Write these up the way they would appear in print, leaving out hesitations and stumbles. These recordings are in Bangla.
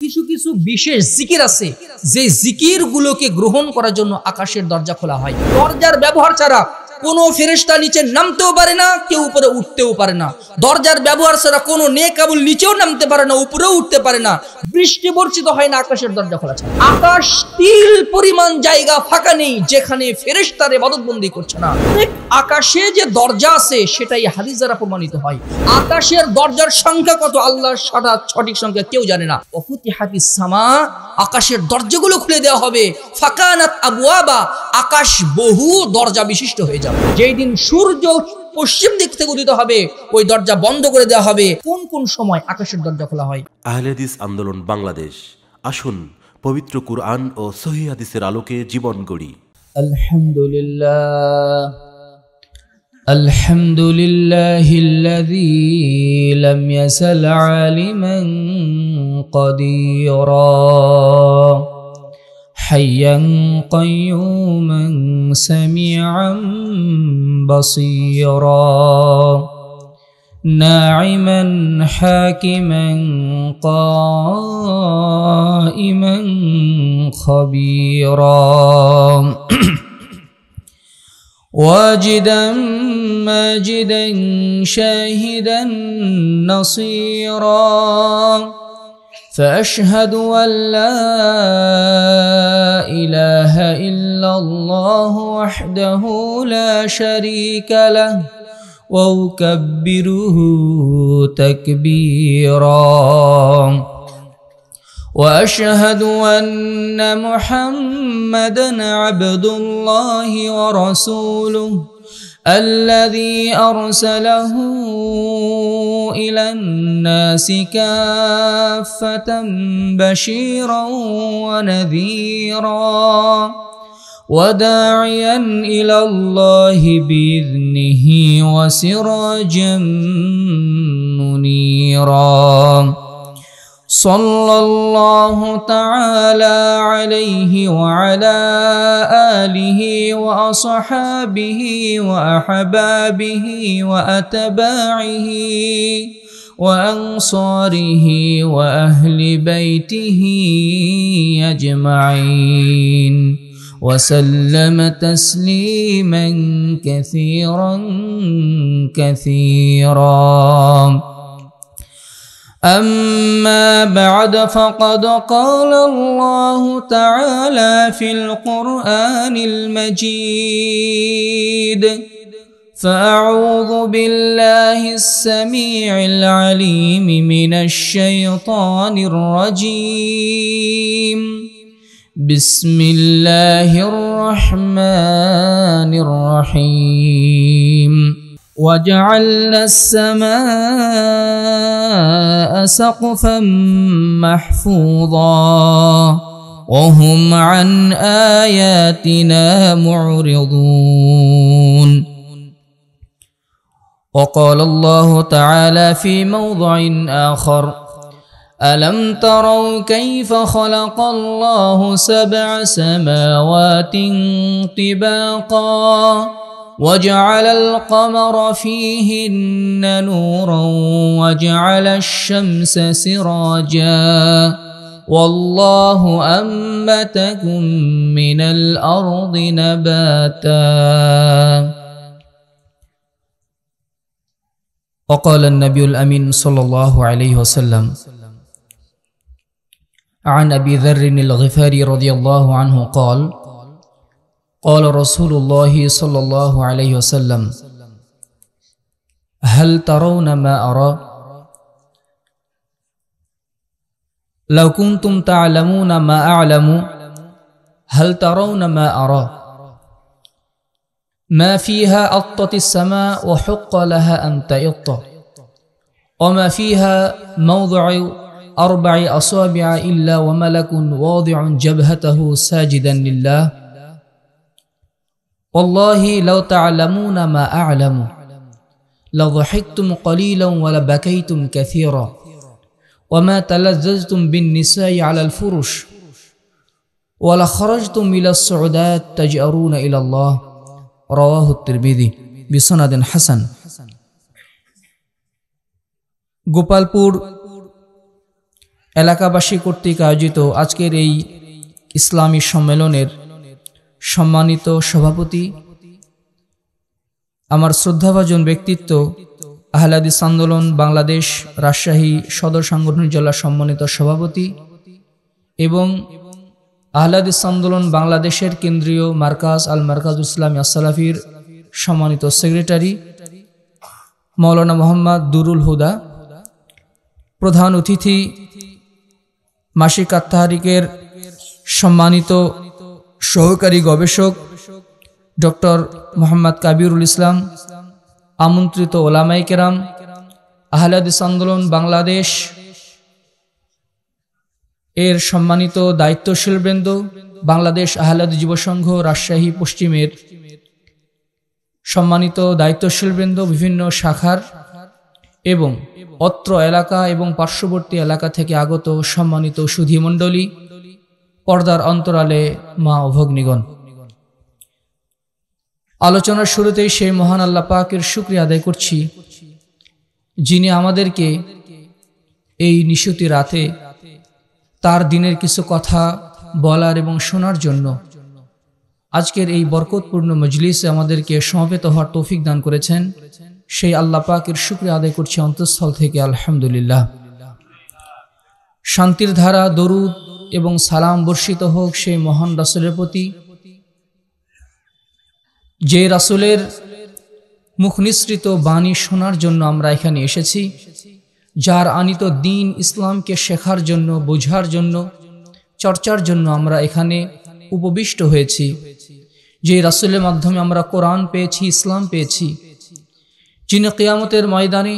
কিছু কিছু বিশেষ জিকির আছে যে জিকিরগুলোকে গ্রহণ করার জন্য আকাশের দরজা খোলা হয়। দরজার ব্যবহার ছাড়া কোনো ফেরেশতা নিচে নামতেও পারে না, কেউ উপরে উঠতেও পারে না। দরজার ব্যবহার ছাড়া কোনো নেকাবুল নিচেও নামতে পারে না, উপরেও উঠতে পারে না। বৃষ্টি বর্ষিত হয় না আকাশের দরজা খোলা ছাড়া। আকাশ তিল পরিমাণ জায়গা ফাঁকা নেই যেখানে ফেরেশতার ইবাদতবন্দি করছে না। আকাশে যে দরজা আছে সেটাই হাদিস দ্বারা প্রমাণিত হয়। আকাশের দরজার সংখ্যা কত আল্লাহর সঠিক সংখ্যা কেউ জানে না। ওয়াফুতিহাতিস সামা, আকাশের দরজাগুলো খুলে দেওয়া হবে। ফাকানাত আবওয়াবা, আকাশ বহু দরজা বিশিষ্ট হয়ে যাবে। যেই দিন সূর্য পশ্চিম দিক থেকে উদিত হবে ওই দরজা বন্ধ করে দেওয়া হবে। কোন কোন সময় আকাশের দরজা খোলা হয়? আহলে হাদিস আন্দোলন বাংলাদেশ, আসুন পবিত্র কুরআন ও সহিহ হাদিসের আলোকে জীবন গড়ি। আলহামদুলিল্লাহ আলহামদুলিল্লাহিল্লাযী লাম ইয়াসাল আলিমান কাদিরা হাইয়ান কাইয়ুমান সামিআন বাসীরা নাঈমান হাকিমান কাইমান খাবীরা واجدا ماجدا شاهدا نصيرا فأشهد أن لا إله إلا الله وحده لا شريك له وأكبره تكبيرا وأشهد أن محمدًا عبد الله ورسوله الذي أرسله إلى الناس كافة بشيرا ونذيرا وداعيا إلى الله بإذنه وسراجا منيرا صلى الله تعالى عليه وعلى آله وأصحابه وأحبابه وأتباعه وأنصاره وأهل بيته أجمعين وسلم تسليما كثيرا كثيرا. أما بعد فقد قال الله تعالى في القرآن المجيد فأعوذ بالله السميع العليم من الشيطان الرجيم بسم الله الرحمن الرحيم وجعلنا السماء سقفا محفوظا وهم عن آياتنا معرضون. وقال الله تعالى في موضع آخر ألم تروا كيف خلق الله 7 سماوات طباقا وجعل القمر فيهن نورا وجعل الشمس سراجا والله أنبتكم من الأرض نباتا. وقال النبي الأمين صلى الله عليه وسلم عن أبي ذر الغفاري رضي الله عنه قال قال رسول الله صلى الله عليه وسلم هل ترون ما أرى لو كنتم تعلمون ما أعلم هل ترون ما أرى ما فيها أطت السماء وحق لها أن تئط وما فيها موضع 4 أصابع إلا وملك واضع جبهته ساجدا لله والله لو تعلمون ما أعلم لضحكتم قليلا ولبكيتم كثيرا وما تلذذتم بالنساء على الفرش ولخرجتم إلى الصعودات تجأرون إلى الله رواه الترمذي بسند حسن. গোপালপুর এলাকাবাসী কর্তৃক আয়োজিত আজকের এই ইসলামী সম্মেলনের সম্মানিত সভাপতি, আমার শ্রদ্ধাভাজন ব্যক্তিত্ব, আহলে হাদিস আন্দোলন বাংলাদেশ রাজশাহী সদর সাংগঠনিক জেলা সম্মানিত সভাপতি এবং আহলে হাদিস আন্দোলন বাংলাদেশের কেন্দ্রীয় মার্কাজ আল মার্কাজ ইসলামী আসসালাফির সম্মানিত সেক্রেটারি মাওলানা মোহাম্মদ দুরুল হুদা, প্রধান অতিথি মাসিক আত-তাহরিকের সম্মানিত সহকারী গবেষক ডক্টর মোহাম্মদ কাবিরুল ইসলাম, আমন্ত্রিত ওলামায়ে কেরাম, আহলে হাদিস আন্দোলন বাংলাদেশ এর সম্মানিত দায়িত্বশীলবৃন্দ, বাংলাদেশ আহলে হাদিস যুব সংঘ রাজশাহী পশ্চিমের সম্মানিত দায়িত্বশীলবৃন্দ, বিভিন্ন শাখার এবং অত্র এলাকা এবং পার্শ্ববর্তী এলাকা থেকে আগত সম্মানিত সুধীমণ্ডলী, পর্দার অন্তরালে মা ও ভগ্নীগণ, আলোচনার শুরুতেই সেই মহান আল্লাহ পাকের শুকরিয়া আদায় করছি যিনি আমাদেরকে এই নিশতি রাতে তার দিনের কিছু কথা বলার এবং শোনার জন্য আজকের এই বরকতপূর্ণ মজলিসে আমাদেরকে সমবেত হওয়ার তৌফিক দান করেছেন। সেই আল্লাহ পাকের শুকরিয়া আদায় করছি অন্তঃস্থল থেকে আলহামদুলিল্লাহ। শান্তির ধারা দরুদ এবং সালাম বর্ষিত হোক সেই মহান রাসূলের প্রতি, যে রাসূলের মুখ নিঃসৃত বাণী শোনার জন্য আমরা এখানে এসেছি, যার আনিত দ্বীন ইসলামকে শেখার জন্য, বোঝার জন্য, চর্চার জন্য আমরা এখানে উপবিষ্ট হয়েছি, যে রাসূলের মাধ্যমে আমরা কোরআন পেয়েছি, ইসলাম পেয়েছি, যিনি কিয়ামতের ময়দানে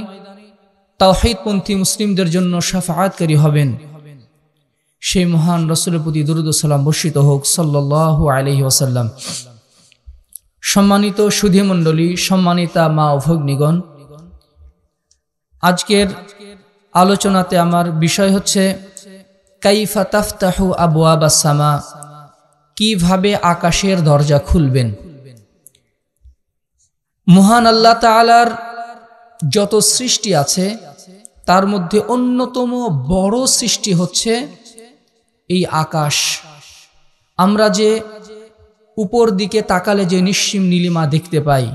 তাওহীদপন্থী মুসলিমদের জন্য শাফাআতকারী হবেন, সেই মহান রাসূলের প্রতি দরুদ ও সালাম বর্ষিত হোক সাল্লাল্লাহু আলাইহি ওয়াসাল্লাম। সম্মানিত সুধীমণ্ডলী, সম্মানিতা মা ও ভগ্নীগণ, আজকের আলোচনাতে আমার বিষয় হচ্ছে কাইফা তাফতাহু আবওয়াবাস সামা, কিভাবে আকাশের দরজা খুলবেন। মহান আল্লাহ তাআলার যত সৃষ্টি আছে তার মধ্যে অন্যতম বড় সৃষ্টি হচ্ছে এই আকাশ। আমরা যে উপর দিকে তাকালে যে নিশ্চিম নীলিমা দেখতে পাই,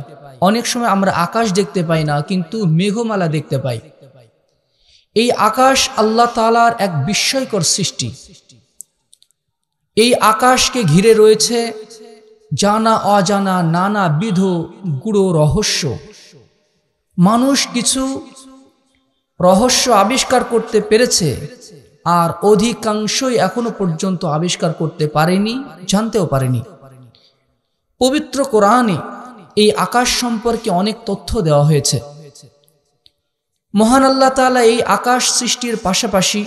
অনেক সময় আমরা আকাশ দেখতে পাই না, কিন্তু মেঘমালা দেখতে পাই। এই আকাশ আল্লাহ তাআলার এক বিস্ময়কর সৃষ্টি। এই আকাশকে ঘিরে রয়েছে জানা অজানা নানাবিধ গূঢ় রহস্য। মানুষ কিছু রহস্য আবিষ্কার করতে পেরেছে, আর অধিকাংশই এখনো পর্যন্ত আবিষ্কার করতে পারেনি, জানতেও পারেনি। পবিত্র কোরআনে এই আকাশ সম্পর্কে অনেক তথ্য দেওয়া হয়েছে। মহান আল্লাহ তাআলা এই আকাশ সৃষ্টির পাশাপাশি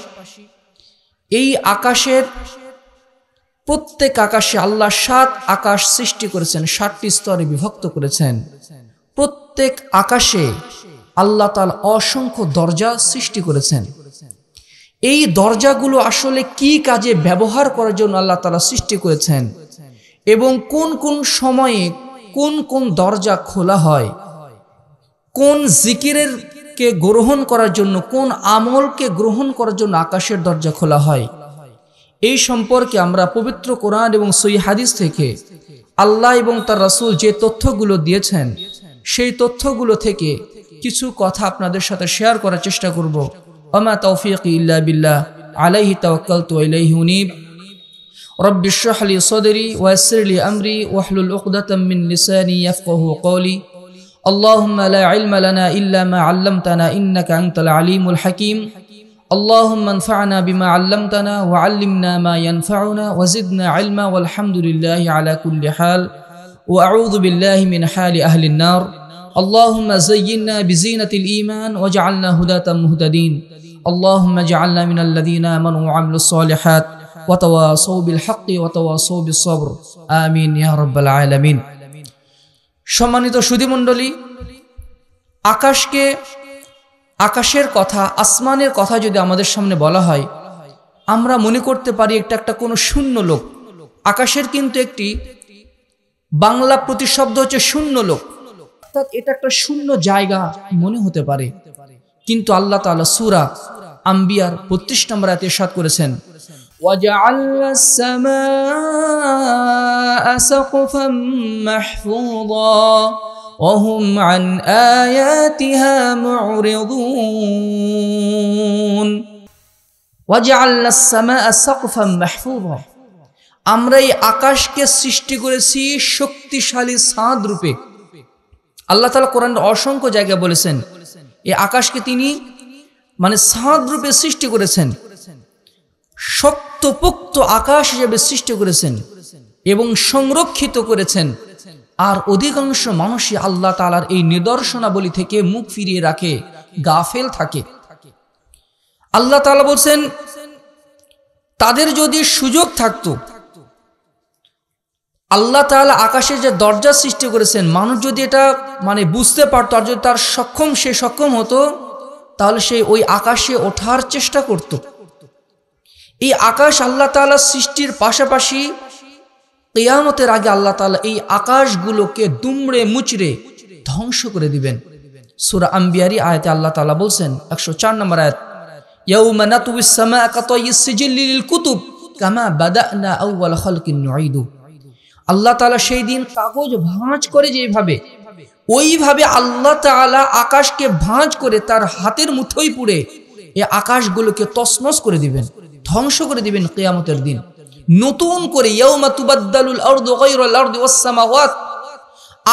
এই আকাশের প্রত্যেক আকাশে আল্লাহ 7 আকাশ সৃষ্টি করেছেন, 7টি স্তরে বিভক্ত করেছেন। প্রত্যেক আকাশে আল্লাহ তাআলা অসংখ্য দরজা সৃষ্টি করেছেন। এই দরজাগুলো আসলে কি কাজে ব্যবহার করার জন্য আল্লাহ তাআলা সৃষ্টি করেছেন এবং কোন কোন সময়ে কোন কোন দরজা খোলা হয়, কোন জিকিরের কে গ্রহণ করার জন্য, কোন আমলকে গ্রহণ করার জন্য আকাশের দরজা খোলা হয়, এই সম্পর্কে আমরা পবিত্র কোরআন এবং সহিহ হাদিস থেকে আল্লাহ এবং তার রাসূল যে তথ্যগুলো দিয়েছেন সেই তথ্যগুলো থেকে কিছু কথা আপনাদের সাথে শেয়ার করার চেষ্টা করব। ওমা তাওফীকি ইল্লা বিল্লাহ, আলাইহি তাওয়াক্কালতু ওয়া ইলাইহি উনীব। রব্বি ইশরাহ লি সাদরি ওয়া ইয়াসসির লি আমরি ওয়াহলুল উকদাতাম মিন লিসানি ইয়াফকাহু কওলি। اللهم لا علم لنا إلا ما علمتنا إنك أنت العليم الحكيم. اللهم انفعنا بما علمتنا وعلمنا ما ينفعنا وزدنا علما والحمد لله على كل حال وأعوذ بالله من حال أهل النار. اللهم زينا بزينة الإيمان واجعلنا هداة مهتدين. اللهم اجعلنا من الذين آمنوا وعملوا الصالحات وتواصوا بالحق وتواصوا بالصبر. آمين يا رب العالمين. সম্মানিত সুধীমণ্ডলী, আকাশের কথা, আসমানের কথা যদি আমাদের সামনে বলা হয়, আমরা মনে করতে পারি একটা কোনো শূন্য লোক। আকাশের কিন্তু একটি বাংলা প্রতিশব্দ হচ্ছে শূন্য লোক, অর্থাৎ এটা একটা শূন্য জায়গা মনে হতে পারে। কিন্তু আল্লাহ তাআলা সূরা আম্বিয়ার ৩২ নম্বর আয়াতে ইরশাদ করেছেন, وَجَعَلْنَا السَّمَاءَ سَقْفًا مَحْفُوظًا وَهُمْ عَنْ آيَاتِهَا مُعْرِضُونَ وَجَعَلْنَا السَّمَاءَ سَقْفًا مَحْفُوظًا, আমরা এই আকাশকে সৃষ্টি করেছি শক্তিশালী ছাদ রূপে। আল্লাহ তাআলা কোরআনের অসংখ্য জায়গায় বলেছেন এই আকাশকে তিনি ছাদ রূপে সৃষ্টি করেছেন, শক্তপোক্ত আকাশ হিসেবে সৃষ্টি করেছেন এবং সংরক্ষিত করেছেন। আর অধিকাংশ মানুষই আল্লাহ তাআলার এই নিদর্শনাবলী থেকে মুখ ফিরিয়ে রাখে, গাফেল থাকে। আল্লাহ তাআলা বলছেন তাদের যদি সুযোগ থাকতো, আল্লাহ তাআলা আকাশের যে দরজা সৃষ্টি করেছেন, মানুষ যদি এটা বুঝতে পারতো আর যদি তার সে সক্ষম হতো, তাহলে সে ওই আকাশে ওঠার চেষ্টা করত। এই আকাশ আল্লাহ তাআলা সৃষ্টির পাশাপাশি কিয়ামতের আগে আল্লাহ তাআলা এই আকাশগুলোকে দুমড়ে মুচড়ে ধ্বংস করে দিবেন। সূরা আম্বিয়ার আয়াতে আল্লাহ তাআলা বলছেন ১০৪ নম্বর আয়াত, ইয়াউমা নাতুবিস সামাআ কাতাইয়িস সিজিল্লি লিল কুতুব কামা বাদানা আউওয়াল খালকিন নুঈদু। আল্লাহ তাআলা সেই দিন কাগজ ভাঁজ করে যেভাবে, ওইভাবে আল্লাহ তাআলা আকাশকে ভাঁজ করে তার হাতের মুঠোয় পুরে এই আকাশগুলোকে তছনছ করে দিবেন, ধ্বংস করে দিবেন কিয়ামতের দিন। নতুন করে ইয়াউমা তুবাদদালুল আরদু গায়রাল আরদি ওয়াস সামাওয়াত,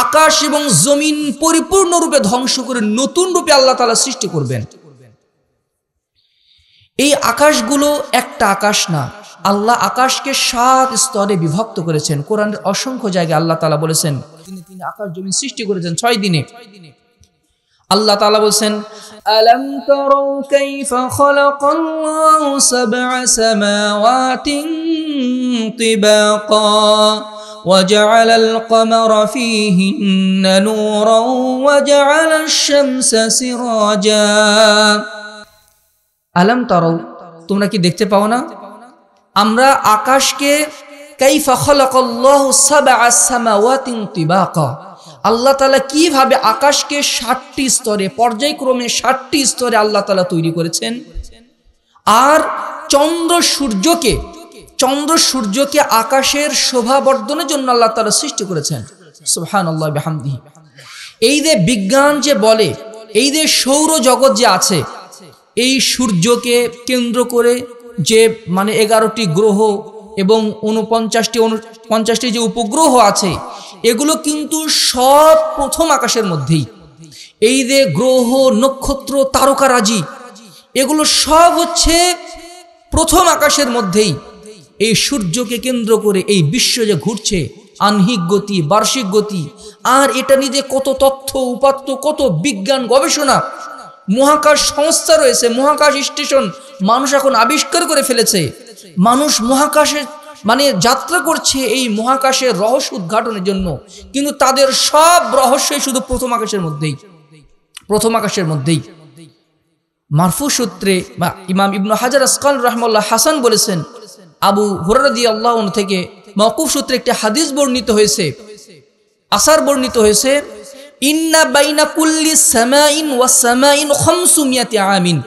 আকাশ এবং জমিন পরিপূর্ণরূপে ধ্বংস করে নতুন রূপে আল্লাহ তাআলা সৃষ্টি করবেন। এই আকাশগুলো একটা আকাশ না, আল্লাহ আকাশকে ৭ স্তরে বিভক্ত করেছেন। কোরআনের অসংখ্য জায়গায় আল্লাহ তাআলা বলেছেন তিনি আকাশ জমিন সৃষ্টি করেছেন ৬ দিনে। আল্লাহ তাআলা বলেন, আলাম তারাউ কাইফা খালাকাল্লাহু সাবআ সামাওয়াতিন তিবাকা ওয়া জাআলাল কমারা ফীহিন্না নূরান ওয়া জাআলাশ শামসা সিরাজা। আলাম তারাউ, তোমরা কি দেখতে পাও না আমরা আকাশকে কাইফা খালাকাল্লাহু সাবআ সামাওয়াতিন তিবাকা, আল্লাহ তাআলা কিভাবে আকাশকে ৭টি স্তরে পর্যায়ক্রমে ৭টি স্তরে আল্লাহ তাআলা তৈরি করেছেন। আর চন্দ্র সূর্যকে আকাশের শোভা বর্ধনের জন্য আল্লাহ তাআলা সৃষ্টি করেছেন। সুবহানাল্লাহ বিহামদিহি। এই যে বিজ্ঞান যে বলে, এই যে সৌর জগৎ যে আছে, এই সূর্যকে কেন্দ্র করে যে 11টি গ্রহ এবং 49টি যে উপগ্রহ আছে, এগুলো কিন্তু সব প্রথম আকাশের মধ্যেই। এই যে গ্রহ নক্ষত্র তারকারাজি, এগুলো সব হচ্ছে প্রথম আকাশের মধ্যেই। এই সূর্যকে কেন্দ্র করে এই বিশ্ব যে ঘুরছে, আহ্নিক গতি, বার্ষিক গতি, আর এটা নিয়ে কত তথ্য উপাত্ত, কত বিজ্ঞান গবেষণা, মহাকাশ সংস্থা রয়েছে, মহাকাশ স্টেশন মানুষ এখন আবিষ্কার করে ফেলেছে। মানুষ মহাকাশে যাত্রা করছে এই মহাকাশের রহস্য উদ্ঘাটনের জন্য, কিন্তু তাদের সব রহস্যই শুধু প্রথম আকাশের মধ্যেই। মারফু সূত্রে বা ইমাম ইবনে হাজার আসকালানী রাহিমাহুল্লাহ হাসান বলেছেন, আবু হুরায়রা রাদিয়াল্লাহু আনহু থেকে মাওকুফ সূত্রে একটি হাদিস বর্ণিত হয়েছে, আসার বর্ণিত হয়েছে, ইন্না বাইনা কুল্লি সামাইন ওয়া সামাইন 500 আমিন,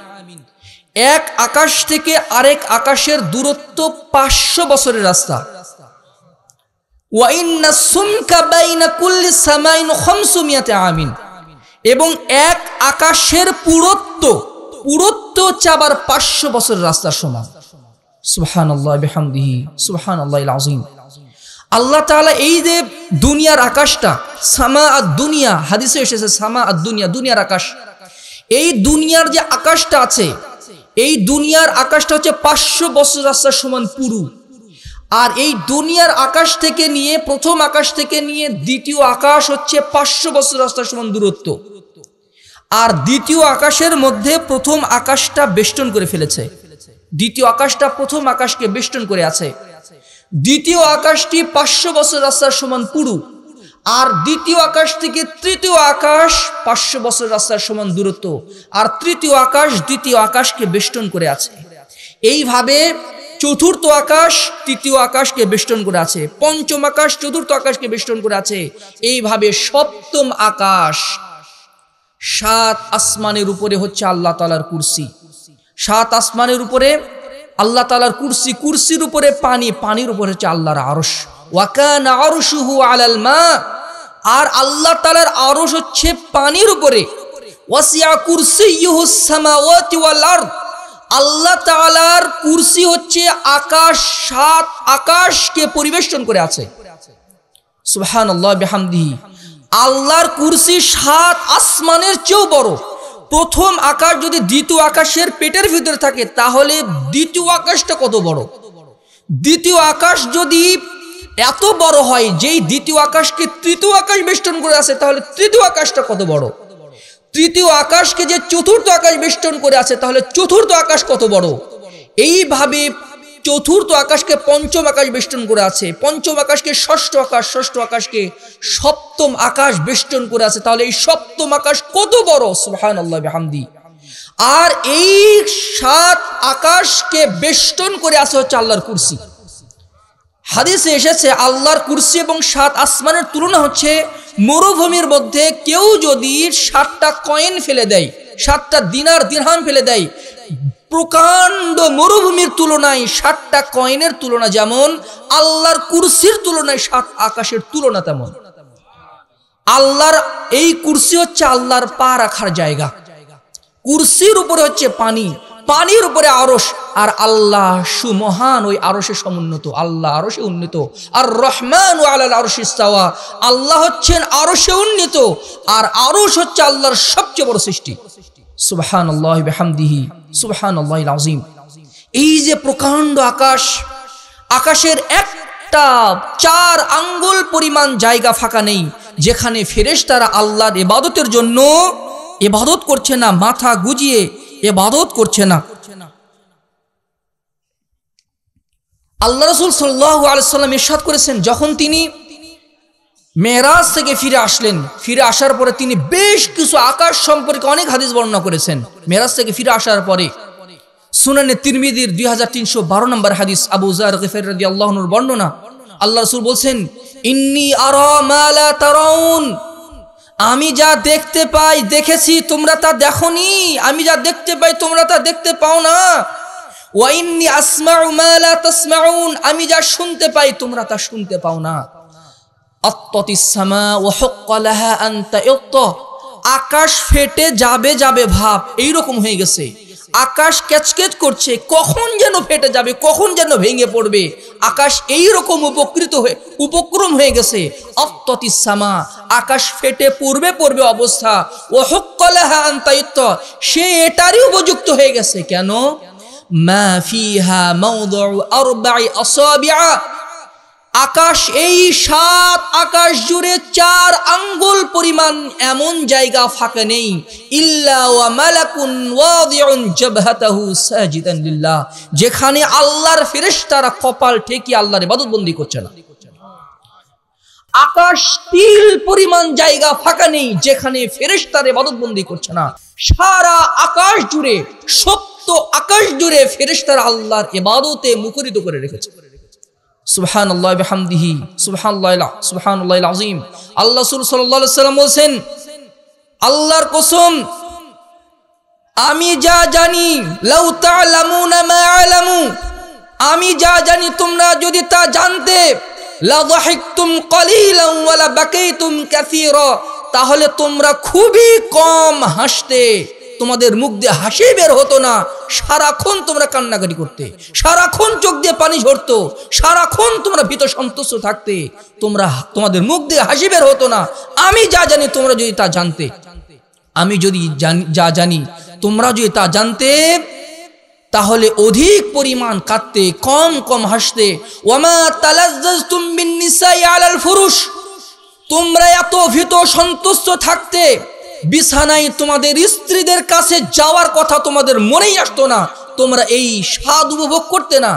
এক আকাশ থেকে আরেক আকাশের দূরত্ব 500 বছরের রাস্তা। ওয়া ইন্না সুমকা বাইনা কুল্লি সামাইন 500 আমিন, এবং এক আকাশের পুরুত্ব হচ্ছে আবার 500 বছরের রাস্তার সমান। সুবহানাল্লাহ বিহামদিহি, সুবহানাল্লাহিল আযীম। আল্লাহ তাআলা এই যে দুনিয়ার আকাশটা, সামা আদ দুনিয়া, হাদিসে এসেছে সামা আদ দুনিয়া, দুনিয়ার আকাশ, এই দুনিয়ার যে আকাশটা আছে, এই দুনিয়ার আকাশটা হচ্ছে 500 বছর রাস্তার সমান পুরু। আর এই দুনিয়ার আকাশ থেকে নিয়ে, প্রথম আকাশ থেকে নিয়ে দ্বিতীয় আকাশ হচ্ছে 500 বছর রাস্তার সমান দূরত্ব। আর দ্বিতীয় আকাশের মধ্যে প্রথম আকাশটা বেষ্টন করে ফেলেছে, দ্বিতীয় আকাশটা প্রথম আকাশকে বেষ্টন করে আছে। দ্বিতীয় আকাশটি 500 বছর রাস্তার সমান পুরু, আর দ্বিতীয় আকাশ থেকে তৃতীয় আকাশ 500 বছর রাস্তার সমান দূরত্ব, আর তৃতীয় আকাশ দ্বিতীয় আকাশকে বেষ্টন করে আছে। এইভাবে চতুর্থ আকাশ তৃতীয় আকাশকে বেষ্টন করে আছে, পঞ্চম আকাশ চতুর্থ আকাশকে বেষ্টন করে আছে। এইভাবে সপ্তম আকাশ, 7 আসমানের উপরে হচ্ছে আল্লাহ তাআলার কুরসি। সাত আসমানের উপরে আল্লাহ তাআলার কুরসি, কুরসির উপরে পানি, পানির উপরে হচ্ছে আল্লাহর আরশ। ওয়া কানা আরশুহু আলাল মা, আর আল্লাহ তাআলার আরশ হচ্ছে পানির উপরে। ওয়াসিআ কুরসিয়ুহুস সামাওয়াতি ওয়াল আরদ, আল্লাহ তাআলার কুরসি হচ্ছে আকাশ, সাত আকাশকে পরিবেষ্টন করে আছে। সুবহানাল্লাহ বিহামদিহি, আল্লাহর কুরসি সাত আসমানের চেয়েও বড়। প্রথম আকাশ যদি দ্বিতীয় আকাশের পেটের ভিতরে থাকে তাহলে দ্বিতীয় আকাশটা কত বড়। দ্বিতীয় আকাশ যদি এত বড় হয় যেই দ্বিতীয় আকাশকে তৃতীয় আকাশ বেষ্টন করে আছে, তাহলে তৃতীয় আকাশটা কত বড়। তৃতীয় আকাশকে যে চতুর্থ আকাশ বেষ্টন করে আছে, তাহলে চতুর্থ আকাশ কত বড়। এইভাবে চতুর্থ আকাশকে পঞ্চম আকাশ বেষ্টন করে আছে, পঞ্চম আকাশকে ষষ্ঠ আকাশ, ষষ্ঠ আকাশকে সপ্তম আকাশ বেষ্টন করে আছে, তাহলে এই সপ্তম আকাশ কত বড়। সুবহানাল্লাহ বিহামদি। আর এই সাত আকাশকে বেষ্টন করে আছে হচ্ছে আল্লাহর কুরসি। হাদিসে এসেছে আল্লাহর কুরসি এবং সাত আসমানের তুলনা হচ্ছে মরুভূমির মধ্যে কেউ যদি 7টা কয়েন ফেলে দেয়, 7টা দিনার দিরহাম ফেলে দেয়, প্রকাণ্ড মরুভূমির তুলনায় 7টা কয়েনের তুলনা যেমন, আল্লাহর কুরসির তুলনায় সাত আকাশের তুলনা তেমন। আল্লাহর এই কুরসি হচ্ছে আল্লাহর পা রাখার জায়গা, কুরসির উপরে হচ্ছে পানি, পানির উপরে আরশ, আর আল্লাহ সুমহান ওই আরশে সমুন্নত, আল্লাহ আরশে উন্নীত। আর রহমান আলাল আরশি ইস্তাওয়া, আল্লাহ হচ্ছেন আরশে উন্নীত, আর আরশ হচ্ছে আল্লাহর সবচেয়ে বড় সৃষ্টি। সুবহানাল্লাহি বিহামদিহি, সুবহানাল্লাহিল আযীম। এই যে প্রকাণ্ড আকাশ, আকাশের একটা 4 আঙ্গুল পরিমাণ জায়গা ফাঁকা নেই যেখানে ফেরেশতারা আল্লাহর ইবাদতের জন্য ইবাদত করছে না, মাথা গুজিয়ে ইবাদত করছে না। আল্লাহ রাসূল সাল্লাল্লাহু আলাইহি সাল্লাম ইরশাদ করেছেন, যখন তিনি মেরাজ থেকে ফিরে আসলেন, ফিরে আসার পরে তিনি বেশ কিছু আকাশ সম্পর্কে অনেক হাদিস বর্ণনা করেছেন। মেরাজ থেকে ফিরে আসার পরে সুনানে তিরমিজির 2312 নম্বর হাদিস, আবু যার গিফারি রাদিয়াল্লাহু আনহুর বর্ণনা, আল্লাহ রাসূল বলছেন, ইন্নী আরা মা লা তারাউন, আমি যা দেখতে পাই দেখেছি, তোমরা তা দেখোনি। আমি যা দেখতে পাই তোমরা তা দেখতে পাও না। ওয়া ইন্নী আসমাউ মা লা তাসমাউন, আমি যা শুনতে পাই তোমরা তা শুনতে পাও না। আত্তাতিস সামা ওয়া হুক্কা লাহা আন তা'ইত্তা, আকাশ ফেটে যাবে যাবে ভাব এইরকম হয়ে গেছে। আকাশ ক্যাচক্যাচ করছে, কখন যেন ফেটে যাবে, কখন যেন ভেঙে পড়বে। আকাশ এইরকম উপক্রম হয়ে গেছে। আত্তাতিস সামা, আকাশ ফেটে পড়বে পড়বে অবস্থা। ওয়া হুক্কা লাহা আন তা'ইত্তা, সে এটারই উপযুক্ত হয়ে গেছে। কেন? মা ফিহা মাওদুউ আরবা'i আসাবি'a, আকাশ, এই 7 আকাশ জুড়ে 4 আঙ্গুল পরিমাণ এমন জায়গা ফাঁকা নেই, ইল্লা ওয়া মালাকুন ওয়াদিউন জাবহাতাহু সাজিদান লিল্লাহ, যেখানে আল্লাহর ফেরেশতারা কপাল ঠেকিয়ে আল্লাহর ইবাদত বন্দি করছে না। আকাশ তিল পরিমাণ জায়গা ফাঁকা নেই যেখানে ফেরেশতারা ইবাদত বন্দি করছে না। সারা আকাশ জুড়ে, সপ্ত আকাশ জুড়ে ফেরেশতারা আল্লাহর ইবাদতে মুখরিত করে রেখেছে। সুবহানাল্লাহ বিহামদিহি, সুবহানাল্লাহিল আযীম। আল্লাহ রাসূল সাল্লাল্লাহু আলাইহি ওয়াসাল্লাম বলেন, আল্লাহর কসম, আমি যা জানি, লাউ তা'লামুনা মা আ'লামু, আমি যা জানি তোমরা যদি তা জানতে, লা যাহিকতুম কালিলান ওয়া লা বাকাইতুম কাসীরা, তাহলে তোমরা খুবই কম হাসতে, তোমাদের মুখ দিয়ে হাসি বের হতো না, সারাক্ষণ তোমরা কান্নাকাটি করতে, সারাক্ষণ চোখ দিয়ে পানি ঝরতো, সারাক্ষণ তোমরা ভীত সন্তুষ্ট থাকতে, তোমাদের মুখ দিয়ে হাসি বের হতো না। আমি যা জানি তোমরা যদি তা জানতে, আমি যদি যা জানি তোমরা যদি তা জানতে, তাহলে অধিক পরিমাণ কাঁদতে, কম কম হাসতে। ওয়ামা তালাজ্জাজতুম বিন নিসাই আলাল ফুরুশ, তোমরা এত ভীত সন্তুষ্ট থাকতে, বিছানায় তোমাদের স্ত্রীদের কাছে যাওয়ার কথা তোমাদের মনেই আসতো না, তোমরা এই স্বাদ উপভোগ করতে না।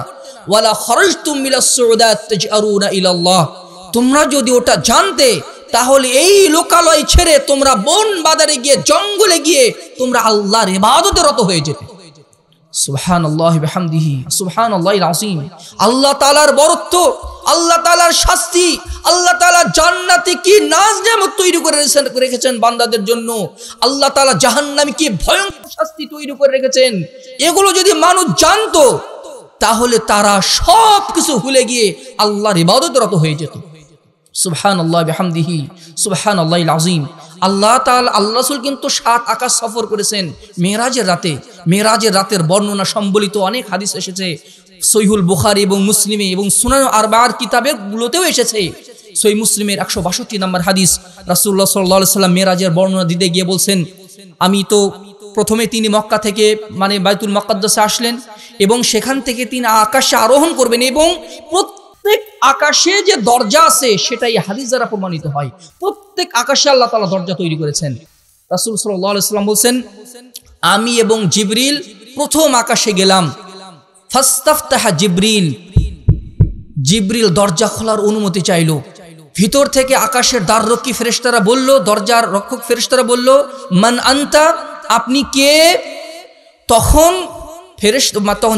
ওয়ালা খরজতুম মিলাস সুউদাত তাজআরুনা ইলাল্লাহ, তোমরা যদি ওটা জানতে তাহলে এই লোকালয় ছেড়ে তোমরা বন বাজারে গিয়ে, জঙ্গলে গিয়ে তোমরা আল্লাহর ইবাদতে রত হয়ে যেতে। সুবহানাল্লাহি বিহামদিহি, সুবহানাল্লাহিল আযীম। আল্লাহ তাআলার বরত্ব, আল্লাহ তাআলার শাস্তি, আল্লাহ তাআলা জান্নাতে কি নাজ নেয়ামত তৈরি করে রেখেছেন বান্দাদের জন্য, আল্লাহ তাআলা জাহান্নামে কি ভয়ঙ্কর শাস্তি তৈরি করে রেখেছেন, এগুলো যদি মানুষ জানতো তাহলে তারা সব কিছু ভুলে গিয়ে আল্লাহর ইবাদতরত হয়ে যেত। সুবহানাল্লাহ বিহামদিহি সুবহানাল্লাহিল আযীম। আল্লাহ তাআলা আল্লাহ রাসূল কিন্তু 7 আকাশ সফর করেছেন মেরাজের রাতে। মেরাজের রাতের বর্ণনা সম্বলিত অনেক হাদিস এসেছে সহিহুল বুখারী এবং মুসলিমে এবং সুনান আরবা'র কিতাবের গুলোতেও এসেছে। সহিহ মুসলিমের 162 নম্বর হাদিস, রাসূলুল্লাহ সাল্লাল্লাহু আলাইহি সাল্লাম মেরাজের বর্ণনা দিতে গিয়ে বলছেন, আমি তো প্রথমে তিনি মক্কা থেকে মানে বাইতুল মুকাদ্দাসে আসলেন এবং সেখান থেকে তিনি আকাশে আরোহণ করবেন এবং প্রত্যেক আকাশে যে দরজা আছে সেটাই হাদিস দ্বারা প্রমাণিত হয়। প্রত্যেক আকাশে আল্লাহ তাআলা দরজা তৈরি করেছেন। রাসূল সাল্লাল্লাহু আলাইহি সাল্লাম বলছেন, আমি এবং জিবরিল প্রথম আকাশে গেলাম। ফাস্তাফতাহা জিবরিল, জিবরিল দরজা খোলার অনুমতি চাইল। ভিতর থেকে আকাশের দ্বাররক্ষী ফেরেশতারা বলল, দরজার রক্ষক ফেরেশতারা বলল, মান আনতা, আপনি কে? তখন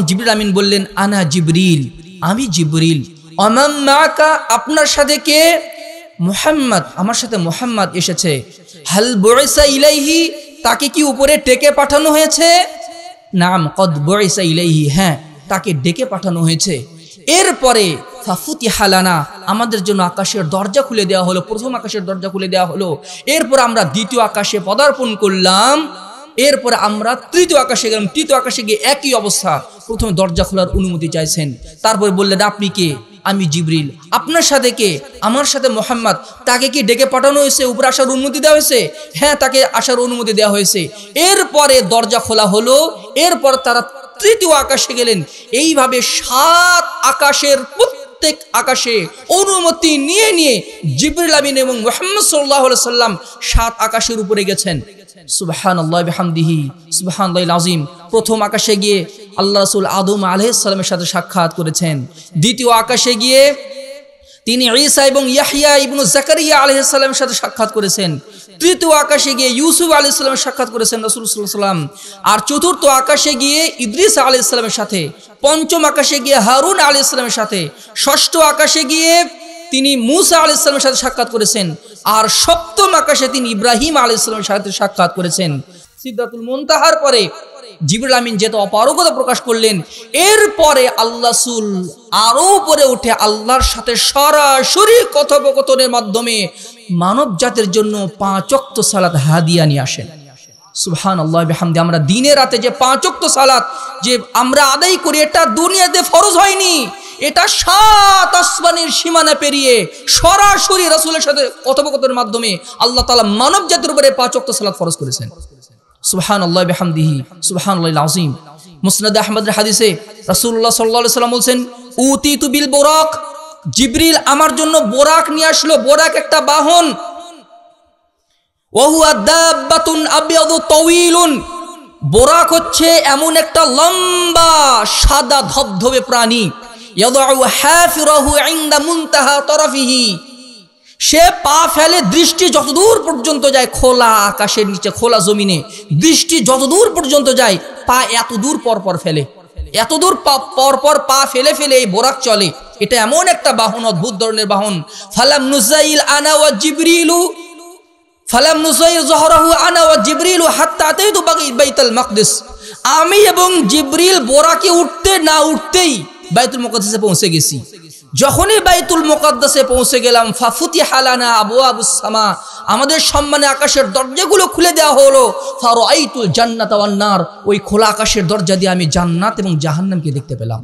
জিবরিল আমিন বললেন, আনা জিবরিল, আমি জিবরিল। আমান মাকা, আপনার সাথে কে? মুহাম্মদ, আমার সাথে মুহাম্মদ এসেছে। হাল বুইসা ইলাইহি, তাকে কি উপরে ডেকে পাঠানো হয়েছে? নাম কদ বুইসা ইলাইহি, হ্যাঁ তাকে ডেকে পাঠানো হয়েছে। এরপরে ফাফুতিহা লানা, আমাদের জন্য আকাশের দরজা খুলে দেওয়া হলো, প্রথম আকাশের দরজা খুলে দেওয়া হলো। এরপর আমরা দ্বিতীয় আকাশে পদার্পণ করলাম। এরপরে আমরা তৃতীয় আকাশে গেলাম। তৃতীয় আকাশে গিয়ে একই অবস্থা, প্রথমে দরজা খোলার অনুমতি চাইছেন। তারপরে বললেন, আপনি কে? আমি জিবরিল। আপনার সাথে কে? আমার সাথে মুহাম্মদ। তাকে কি ডেকে পাঠানো হয়েছে? উপরে আসার অনুমতি দেওয়া হয়েছে? হ্যাঁ, তাকে আসার অনুমতি দেওয়া হয়েছে। এরপরে দরজা খোলা হলো। এরপর তারা তৃতীয় আকাশে গেলেন। এইভাবে 7 আকাশের প্রত্যেক আকাশে অনুমতি নিয়ে নিয়ে জিবরিল আমিন এবং মুহাম্মদ সাল্লাল্লাহু আলাইহি সাল্লাম 7 আকাশের উপরে গেছেন। সুবহানাল্লাহ বিহামদিহি সুবহানাল্লাহিল আযীম। প্রথম আকাশে গিয়ে আল্লাহ রাসূল আদম আলাইহিস সালামের সাথে সাক্ষাৎ করেছেন। দ্বিতীয় আকাশে গিয়ে তিনি ঈসা এবং ইয়াহইয়া ইবনে যাকারিয়া আলাইহিস সালামের সাথে সাক্ষাৎ করেছেন। তৃতীয় আকাশে গিয়ে ইউসুফ আলাইহিস সালামের সাক্ষাৎ করেছেন রাসূল সাল্লাল্লাহু আলাইহি সাল্লাম। আর চতুর্থ আকাশে গিয়ে ইদ্রিস আলাইহিস সালামের সাথে, পঞ্চম আকাশে গিয়ে হারুন আলাইহিস সালামের সাথে, ষষ্ঠ আকাশে গিয়ে তিনি মূসা আলাইহিস সালামের সাথে সাক্ষাৎ করেছেন। আর সপ্তম আকাশে তিনি ইব্রাহিম আলাইহিস সালামের সাথে সাক্ষাৎ করেছেন। সিদরাতুল মুনতাহার পরে জিবরিল আমিন যেহেতু অপারগতা প্রকাশ করলেন, এরপরে আল্লাহ রাসূল আরো উপরে উঠে আল্লাহর সাথে সরাসরি কথোপকথনের মাধ্যমে মানব জাতির জন্য 5 ওয়াক্ত সালাত হাদিয়া নিয়ে আসেন। সুবহানাল্লাহ বিহামদি। আমরা দিনে রাতে যে 5 ওয়াক্ত সালাত যে আমরা আদায় করি, এটা দুনিয়াতে ফরজ হয়নি, এটা 7 আসমানের সীমানা পেরিয়ে সরাসরি রাসূলের সাথে কথোপকথনের মাধ্যমে আল্লাহ তাআলা মানব জাতির উপরে 5 ওয়াক্ত সালাত ফরজ করেছেন। সুবহানাল্লাহ বিহামদিহি সুবহানাল্লাহিল আযীম। মুসনাদ আহমদের হাদিসে রাসূলুল্লাহ সাল্লাল্লাহু আলাইহি সাল্লাম বলেন, উতিতু বিল বুরাক, জিবরিল আমার জন্য বোরাক নিয়ে আসলো। বোরাক একটা বাহন। ওয়া হুয়া দাব্বাতুন আবয়াদু তাওয়ীলুন, বোরাক হচ্ছে এমন একটা লম্বা সাদা ধবধবে প্রাণী। ইয়াদউ হাফিরাহু ইনদা মুনতাহা তারাফিহি, সে পা ফেলে দৃষ্টি যতদূর পর্যন্ত যায়, খোলা আকাশের নিচে খোলা জমিনে দৃষ্টি যতদূর পর্যন্ত যায়, পা এত দূর পর পর ফেলে, এত দূর পর পর পা ফেলে ফেলে এই বোরাক চলে। এটা এমন একটা বাহন, অদ্ভুত ধরনের বাহন। ফালাম নুজাইল আনা ওয়া জিবরিলু, ফালাম নুজাইল যহরাহু আনা ওয়া জিবরিলু হাত্তা আতাইতু বাইতুল মাকদিস, আমি এবং জিবরিল বোরাকে উঠতে না উঠতেই বাইতুল মুকাদ্দাসে পৌঁছে গেছি। যখনই বাইতুল মুকাদ্দাসে পৌঁছে গেলাম, ফাফুতিহা লানা আবওয়াবুস সামা, আমাদের সম্মানে আকাশের দরজাগুলো খুলে দেওয়া হলো। ফারাআইতুল জান্নাতা ওয়ান নার, ওই খোলা আকাশের দরজা দিয়ে আমি জান্নাত এবং জাহান্নামকে দেখতে পেলাম।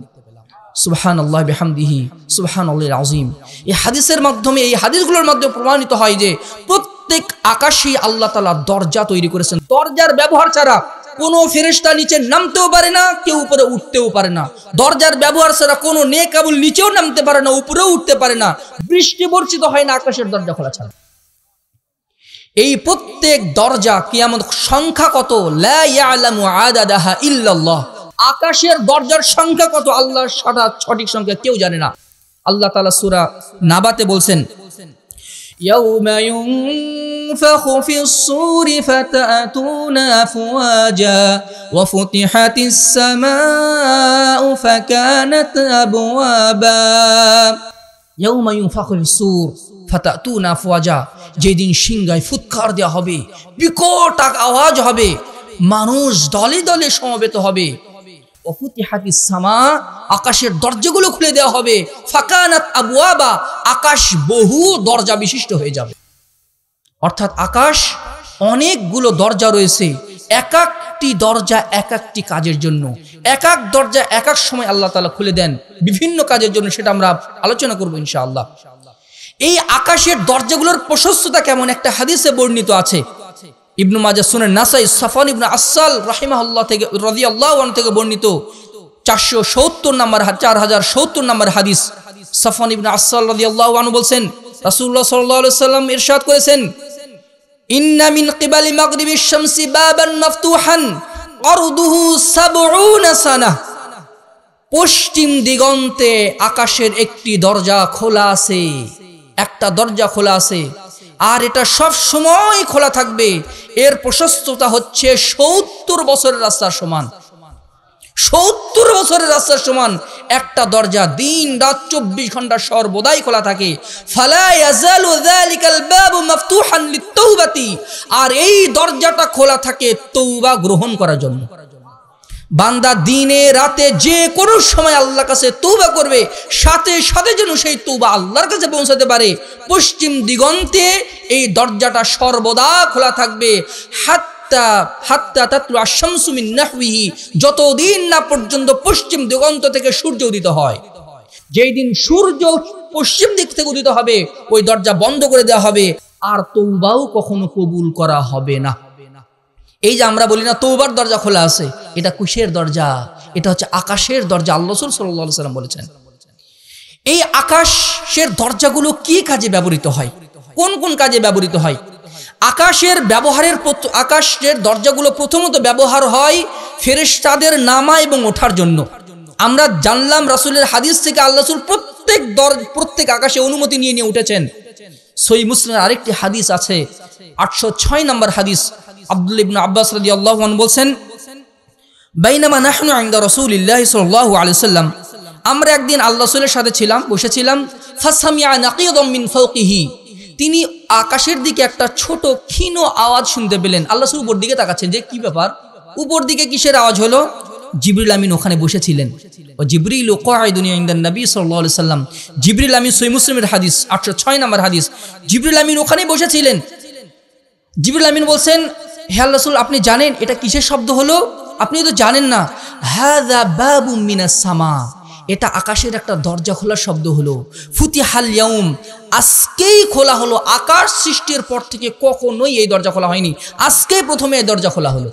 সুবহানাল্লাহ বিহামদিহি সুবহানাল্লাহিল আযীম। এই হাদিসের মাধ্যমে, এই হাদিসগুলোর মাধ্যমে প্রমাণিত হয় যে প্রত্যেক আকাশে আল্লাহ তাআলা দরজা তৈরি করেছেন। দরজার ব্যবহার ছাড়া কোনো ফেরেশতা নিচে নামতেও পারে না, কেউ উপরে উঠতেও পারে না। দরজার ব্যবহার ছাড়া কোনো নেক আমল নিচেও নামতে পারে না, উপরেও উঠতে পারে না। বৃষ্টি বর্ষিত হয় না আকাশের দরজা খোলা ছাড়া। এই প্রত্যেক দরজা কিয়ামত সংখ্যা কত, লা ইয়ালামু আদাদাহা ইল্লাল্লাহ, আকাশের দরজার সংখ্যা কত আল্লাহর সঠিক সংখ্যা কেউ জানে না। আল্লাহ তাআলা সূরা নাবাতে বলছেন, ইয়াউমা ইউনফাখু ফিস সূরি ফাতাতুনা আফওয়াজা ওয়া ফুতিহাতিস সামাউ ফাকানাত আবওয়াবা। ইয়াউমা ইউনফাখু ফিস-সূর ফাতাতুনা আফওয়াজা, যেদিন সিংহায় ফুৎকার দেওয়া হবে, বিকট আওয়াজ হবে, মানুষ দলে দলে সমবেত হবে। ওয়াফুতিহাতিস সামা, আকাশের দরজাগুলো খুলে দেওয়া হবে। ফাকানাত আবওয়াবা, আকাশ বহু দরজা বিশিষ্ট হয়ে যাবে। অর্থাৎ আকাশ অনেকগুলো দরজা রয়েছে, এক একটি দরজা এক একটি কাজের জন্য, এক এক দরজা এক এক সময় আল্লাহ তাআলা খুলে দেন বিভিন্ন কাজের জন্য। সেটা আমরা আলোচনা করবো ইনশাআল্লাহ। এই আকাশের দরজাগুলোর প্রশস্ততা কেমন, একটা হাদিসে বর্ণিত আছে। ইবনু মাজাহ, সুনান নাসাই, সাফওয়ান ইবনে আসাল রাহিমাহুল্লাহ থেকে রাদিয়াল্লাহু আনহু থেকে বর্ণিত 4070 নম্বর হাদিস। সাফওয়ান ইবনে আসাল রাদিয়াল্লাহু আনহু বলছেন, রাসূলুল্লাহ সাল্লাল্লাহু আলাইহি ওয়াসাল্লাম ইরশাদ করেছেন, ইন্না মিন কিবালি মাগরিবিশ শামসি বাবান মাফতুহান আরদুহু 70 সানাহ, পশ্চিম দিগন্তে আকাশের একটি দরজা খোলা আছে, একটা দরজা খোলা আছে, আর এটা সব সময় খোলা থাকবে। এর প্রশস্ততা হচ্ছে 70 বছরের রাস্তার সমান। 70 বছরের রাস্তার সমান একটা দরজা, দিন রাত 24 ঘন্টা সর্বদাই খোলা থাকে। ফালা ইয়াজালু যালিকাল বাবু মাফতুহান লিত-তাওবাতি, আর এই দরজাটা খোলা থাকে তওবা গ্রহণ করার জন্য। বান্দা দিনে রাতে যে কোনো সময় আল্লাহর কাছে তওবা করবে, সাথে সাথে যেন সেই তওবা আল্লাহর কাছে পৌঁছাতে পারে। পশ্চিম দিগন্তে এই দরজাটা সর্বদা খোলা থাকবে, হাত্তা তাতলু আশ-শামসু মিন নাহবিহি, যতদিন না পর্যন্ত পশ্চিম দিগন্ত থেকে সূর্য উদিত হয়। যেই দিন সূর্য পশ্চিম দিক থেকে উদিত হবে, ওই দরজা বন্ধ করে দেওয়া হবে, আর তওবাও কখনো কবুল করা হবে না। এই যে আমরা বলি না তওবার দরজা খোলা আছে, এটা কিসের দরজা? এটা হচ্ছে আকাশের দরজা। আল্লাহ রাসূল সাল্লাল্লাহু আলাইহি ওয়াসাল্লাম বলেছেন। এই আকাশের দরজাগুলো কি কাজে ব্যবহৃত হয়, কোন কোন কাজে ব্যবহৃত হয়? আকাশের দরজাগুলো প্রথমত ব্যবহার হয় ফেরেশতাদের নামা এবং ওঠার জন্য। আমরা জানলাম রাসূলের হাদিস থেকে আল্লাহ রাসূল প্রত্যেক আকাশে অনুমতি নিয়ে উঠেছেন। সহিহ মুসলিমের আরেকটি হাদিস আছে, 806 নম্বর হাদিস। আব্দুল্লাহ ইবনে আব্বাস রাদিয়াল্লাহু আনহু বলছেন, বাইনামা নাহনু ইনদা রাসূলিল্লাহি সাল্লাল্লাহু আলাইহি ওয়াসাল্লাম, আমরা একদিন আল্লাহ রাসূলের সাথে বসেছিলাম। ফাসামিআ নাকিদাম মিন ফাওকিহি, তিনি আকাশের দিকে একটা ছোট ক্ষীণ আওয়াজ শুনতে পেলেন। আল্লাহ রাসূল উপর দিকে তাকাচ্ছেন যে কি ব্যাপার, উপর দিকে কিসের আওয়াজ হলো? জিবরিল আমিন ওখানে বসেছিলেন। ও জিবরিল কাঈদুন ইনদান নবী সাল্লাল্লাহু আলাইহি ওয়াসাল্লাম, জিবরিল আমিন সহিহ মুসলিমের হাদিস 806 নম্বর হাদিস। জিবরিল আমিন ওখানে বসেছিলেন। জিবরিল আমিন বলছেন, হে আল্লাহর রাসূল, আপনি জানেন এটা কিসের শব্দ হলো? আপনি তো জানেন না। হাযা বাবুম মিনাস সামা, এটা আকাশের একটা দরজা খোলার শব্দ হলো। ফুতিহাল ইয়াউম, আজকেই খোলা হলো। আকাশ সৃষ্টির পর থেকে কখনোই এই দরজা খোলা হয়নি, আজকেই প্রথমে এই দরজা খোলা হলো।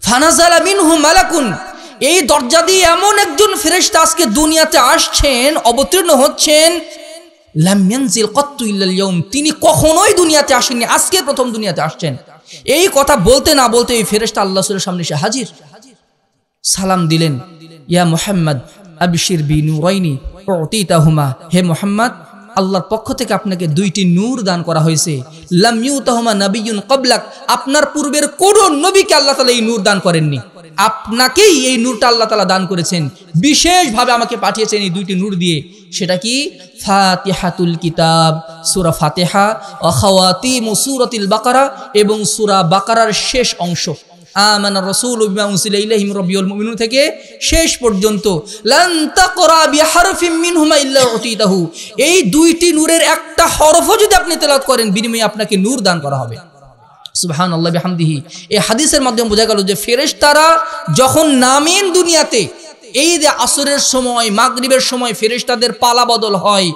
ফানাজালা মিনহু মালাকুন, এই দরজা দিয়ে এমন একজন ফেরেশতা আজকে দুনিয়াতে আসছেন, অবতীর্ণ হচ্ছেন। লাম ইয়ানজিল কাত্তু ইল্লাল ইয়াউম, তিনি কখনোই দুনিয়াতে আসেননি, আজকে প্রথম দুনিয়াতে আসছেন। এই কথা বলতে না বলতে এই ফেরেশতা আল্লাহ রাসূলের সামনে এসে হাজির। সালাম দিলেন, ইয়া মুহাম্মদ আবশির বিনুরাইনি উতিতাহুমা, হে মুহাম্মদ, আল্লাহর পক্ষ থেকে আপনাকে দুইটি নূর দান করা হয়েছে। লাম ইউতাহুমা নাবিয়্যুন ক্বাবলাক, আপনার পূর্বের কোন নবীকে আল্লাহ তাআলা এই নূর দান করেননি, আপনাকেই এই নূরটা আল্লাহ তাআলা দান করেছেন। বিশেষভাবে আমাকে পাঠিয়েছেন এই দুইটি নূর দিয়ে। সেটা কি? ফাতিহাতুল কিতাব, সূরা ফাতিহা, ওয়া খাওয়াতিমু সূরাতিল বাকারা, এবং সূরা বাকারার শেষ অংশ, আমানা রাসূলু বিমা উনজিলা ইলাইহি মির রাব্বিল মুমিনুন থেকে শেষ পর্যন্ত। লান তাকরা বিহারফিন মিনহুমা ইল্লা উতিতাহু, এই দুইটি নূরের একটা হরফও যদি আপনি তেলাওয়াত করেন, বিনিময়ে আপনাকে নূর দান করা হবে। সুবহানাল্লাহি বিহামদিহি। এই হাদিসের মাধ্যমে বোঝা গেল যে ফেরেশতারা যখন নামেন দুনিয়াতে, এই যে আসরের সময় মাগরিবের সময় ফেরেশতাদের পালা বদল হয়,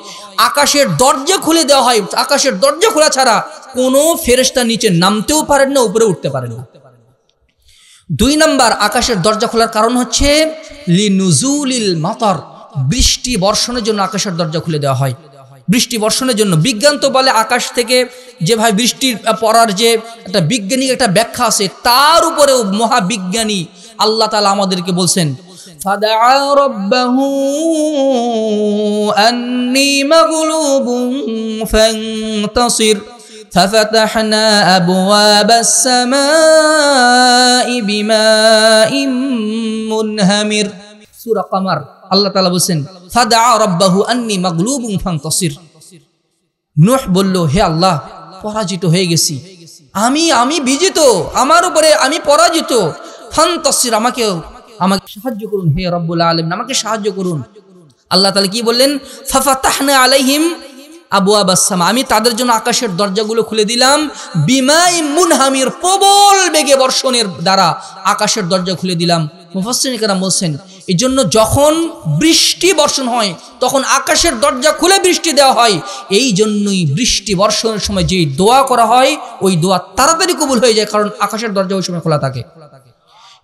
আকাশের দরজা খুলে দেওয়া হয়। আকাশের দরজা খোলা ছাড়া কোনো ফেরেশতা নিচে নামতেও পারেন না, উপরে উঠতে পারেন না। 2 নম্বর আকাশের দরজা খোলার কারণ হচ্ছে লিনুজুলিল মাতার, বৃষ্টি বর্ষণের জন্য আকাশের দরজা খুলে দেওয়া হয়। বৃষ্টি বর্ষণের জন্য। বিজ্ঞান তো বলে আকাশ থেকে যেভাবে বৃষ্টির পড়ার যে একটা বৈজ্ঞানিক একটা ব্যাখ্যা আছে, তার উপরেও মহাবিজ্ঞানী আল্লাহ তাআলা আমাদেরকে বলছেন, ফাদআ রাব্বাহু আন্নী মাগলুবুন ফান্তাসির ففتحنا أبواب السماء بماء منهمر। সূরা কমার আল্লাহ তাআলা বলেন ফাদা রাব্বাহু আন্নী মাগলুবুন ফান্তাসির। নূহ বলল, হে আল্লাহ, পরাজিত হয়ে গেছি, আমি বিজিত, আমার উপরে আমি পরাজিত, ফান্তাসির, আমাকে সাহায্য করুন, হে রব্বুল আলামিন আমাকে সাহায্য করুন। আল্লাহ তাআলা কি বললেন, ফাফাতাহনা আলাইহিম আবওয়াবাস সামা, আমি তাদের জন্য আকাশের দরজাগুলো খুলে দিলাম, বিমাইম মুনহামির, প্রবল বেগে বর্ষণের দ্বারা আকাশের দরজা খুলে দিলাম। মুফাসসিরিন কেরাম বলছেন, এই জন্য যখন বৃষ্টি বর্ষণ হয় তখন আকাশের দরজা খুলে বৃষ্টি দেওয়া হয়। এই জন্যই বৃষ্টি বর্ষণের সময় যে দোয়া করা হয় ওই দোয়া তাড়াতাড়ি কবুল হয়ে যায়, কারণ আকাশের দরজা ওই সময় খোলা থাকে।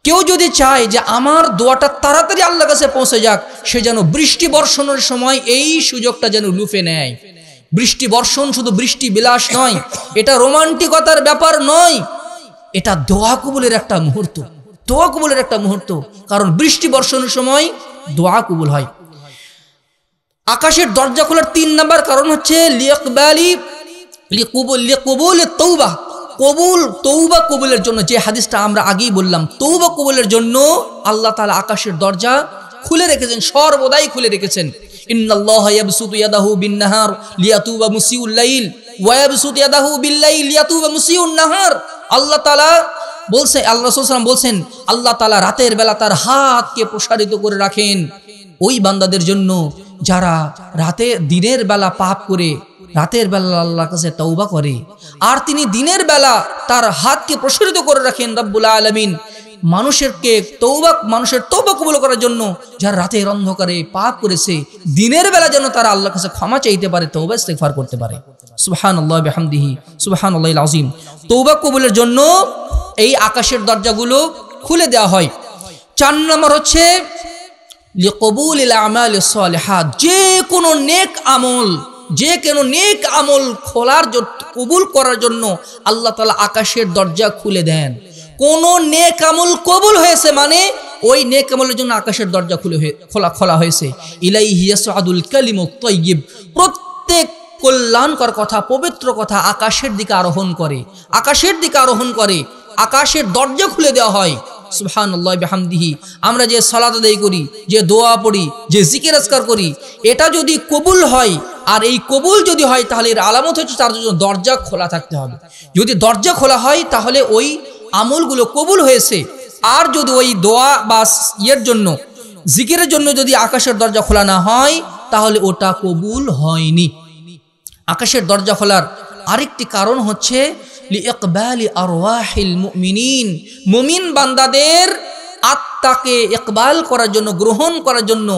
কেউ যদি চায় যে আমার দোয়াটা তাড়াতাড়ি আল্লাহর কাছে পৌঁছে যাক, সে যেন বৃষ্টি বর্ষণের সময় এই সুযোগটা যেন লুফে নেয়। বৃষ্টি বর্ষণ শুধু বৃষ্টি বিলাস নয়, এটা রোমান্টিকতার ব্যাপার নয়, এটা দোয়া কবুলের একটা মুহূর্ত, দোয়া কবুলের একটা মুহূর্ত, কারণ বৃষ্টি বর্ষণের সময় দোয়া কবুল হয়। আকাশের দরজা খোলার 3 নম্বর কারণ হচ্ছে তৌবা কবুলের জন্য। যে হাদিসটা আমরা আগেই বললাম, তৌবা কবুলের জন্য আল্লাহ তাআলা আকাশের দরজা খুলে রেখেছেন, সর্বদাই খুলে রেখেছেন। ইন্নাল্লাহা ইয়াবসুতু ইয়াদাহু বিন-নাহার লিয়াতুবা মুসিউল লাইল ওয়া ইয়াবসুতু ইয়াদাহু বিল-লাইল লিয়াতুবা মুসিউন নাহার। আল্লাহ তাআলা বলছেন, আল্লাহ রাসূল সাল্লাল্লাহু আলাইহি ওয়াসাল্লাম বলছেন, আল্লাহ তাআলা রাতের বেলা তার হাতকে প্রসারিত করে রাখেন ওই বান্দাদের জন্য যারা দিনের বেলা পাপ করে রাতের বেলা আল্লাহর কাছে তওবা করে, আর তিনি দিনের বেলা তার হাতকে প্রসারিত করে রাখেন রব্বুল আলামিন মানুষের তওবা কবুল করার জন্য। যারা রাতের অন্ধকারে পাপ করেছে, দিনের বেলা যেন তারা আল্লাহর কাছে ক্ষমা চাইতে পারে, তওবা ইস্তিগফার করতে পারে। সুবহানাল্লাহি বিহামদিহি সুবহানাল্লাহিল আযীম। তওবা কবুলের জন্য এই আকাশের দরজাগুলো খুলে দেওয়া হয়। 4 নম্বর হচ্ছে লিকবুলিল আমালিস সালিহাত, যে কোনো নেক আমল কবুল করার জন্য আল্লাহ তাআলা আকাশের দরজা খুলে দেন। কোন নেক আমল কবুল হয়েছে মানে ওই নেক আমলের জন্য আকাশের দরজা খোলা হয়েছে। ইলাইহি ইয়াসআদুল কালিমুত তাইয়্যিব, প্রত্যেক কল্যাণকর কথা, পবিত্র কথা আকাশের দিকে আরোহণ করে, আকাশের দরজা খুলে দেওয়া হয়। সুবহানাল্লাহি বিহামদিহি। আমরা যে সালাত আদায় করি, যে দোয়া পড়ি, যে জিকির আজকার করি, এটা যদি কবুল হয়, আর এই কবুল যদি হয় তাহলে এর আলামত হচ্ছে তার জন্য দরজা খোলা থাকতে হবে। যদি দরজা খোলা হয় তাহলে ওই আমলগুলো কবুল হয়েছে। আর যদি ওই দোয়া বা জন্য জিকিরের জন্য যদি আকাশের দরজা খোলা না হয় তাহলে ওটা কবুল হয়নি। আকাশের দরজা খোলার আরেকটি কারণ হচ্ছে লিইকবালি আরওয়াহিল মুমিনিন, মুমিন বান্দাদের আত্মাকে ইকবাল করার জন্য, গ্রহণ করার জন্য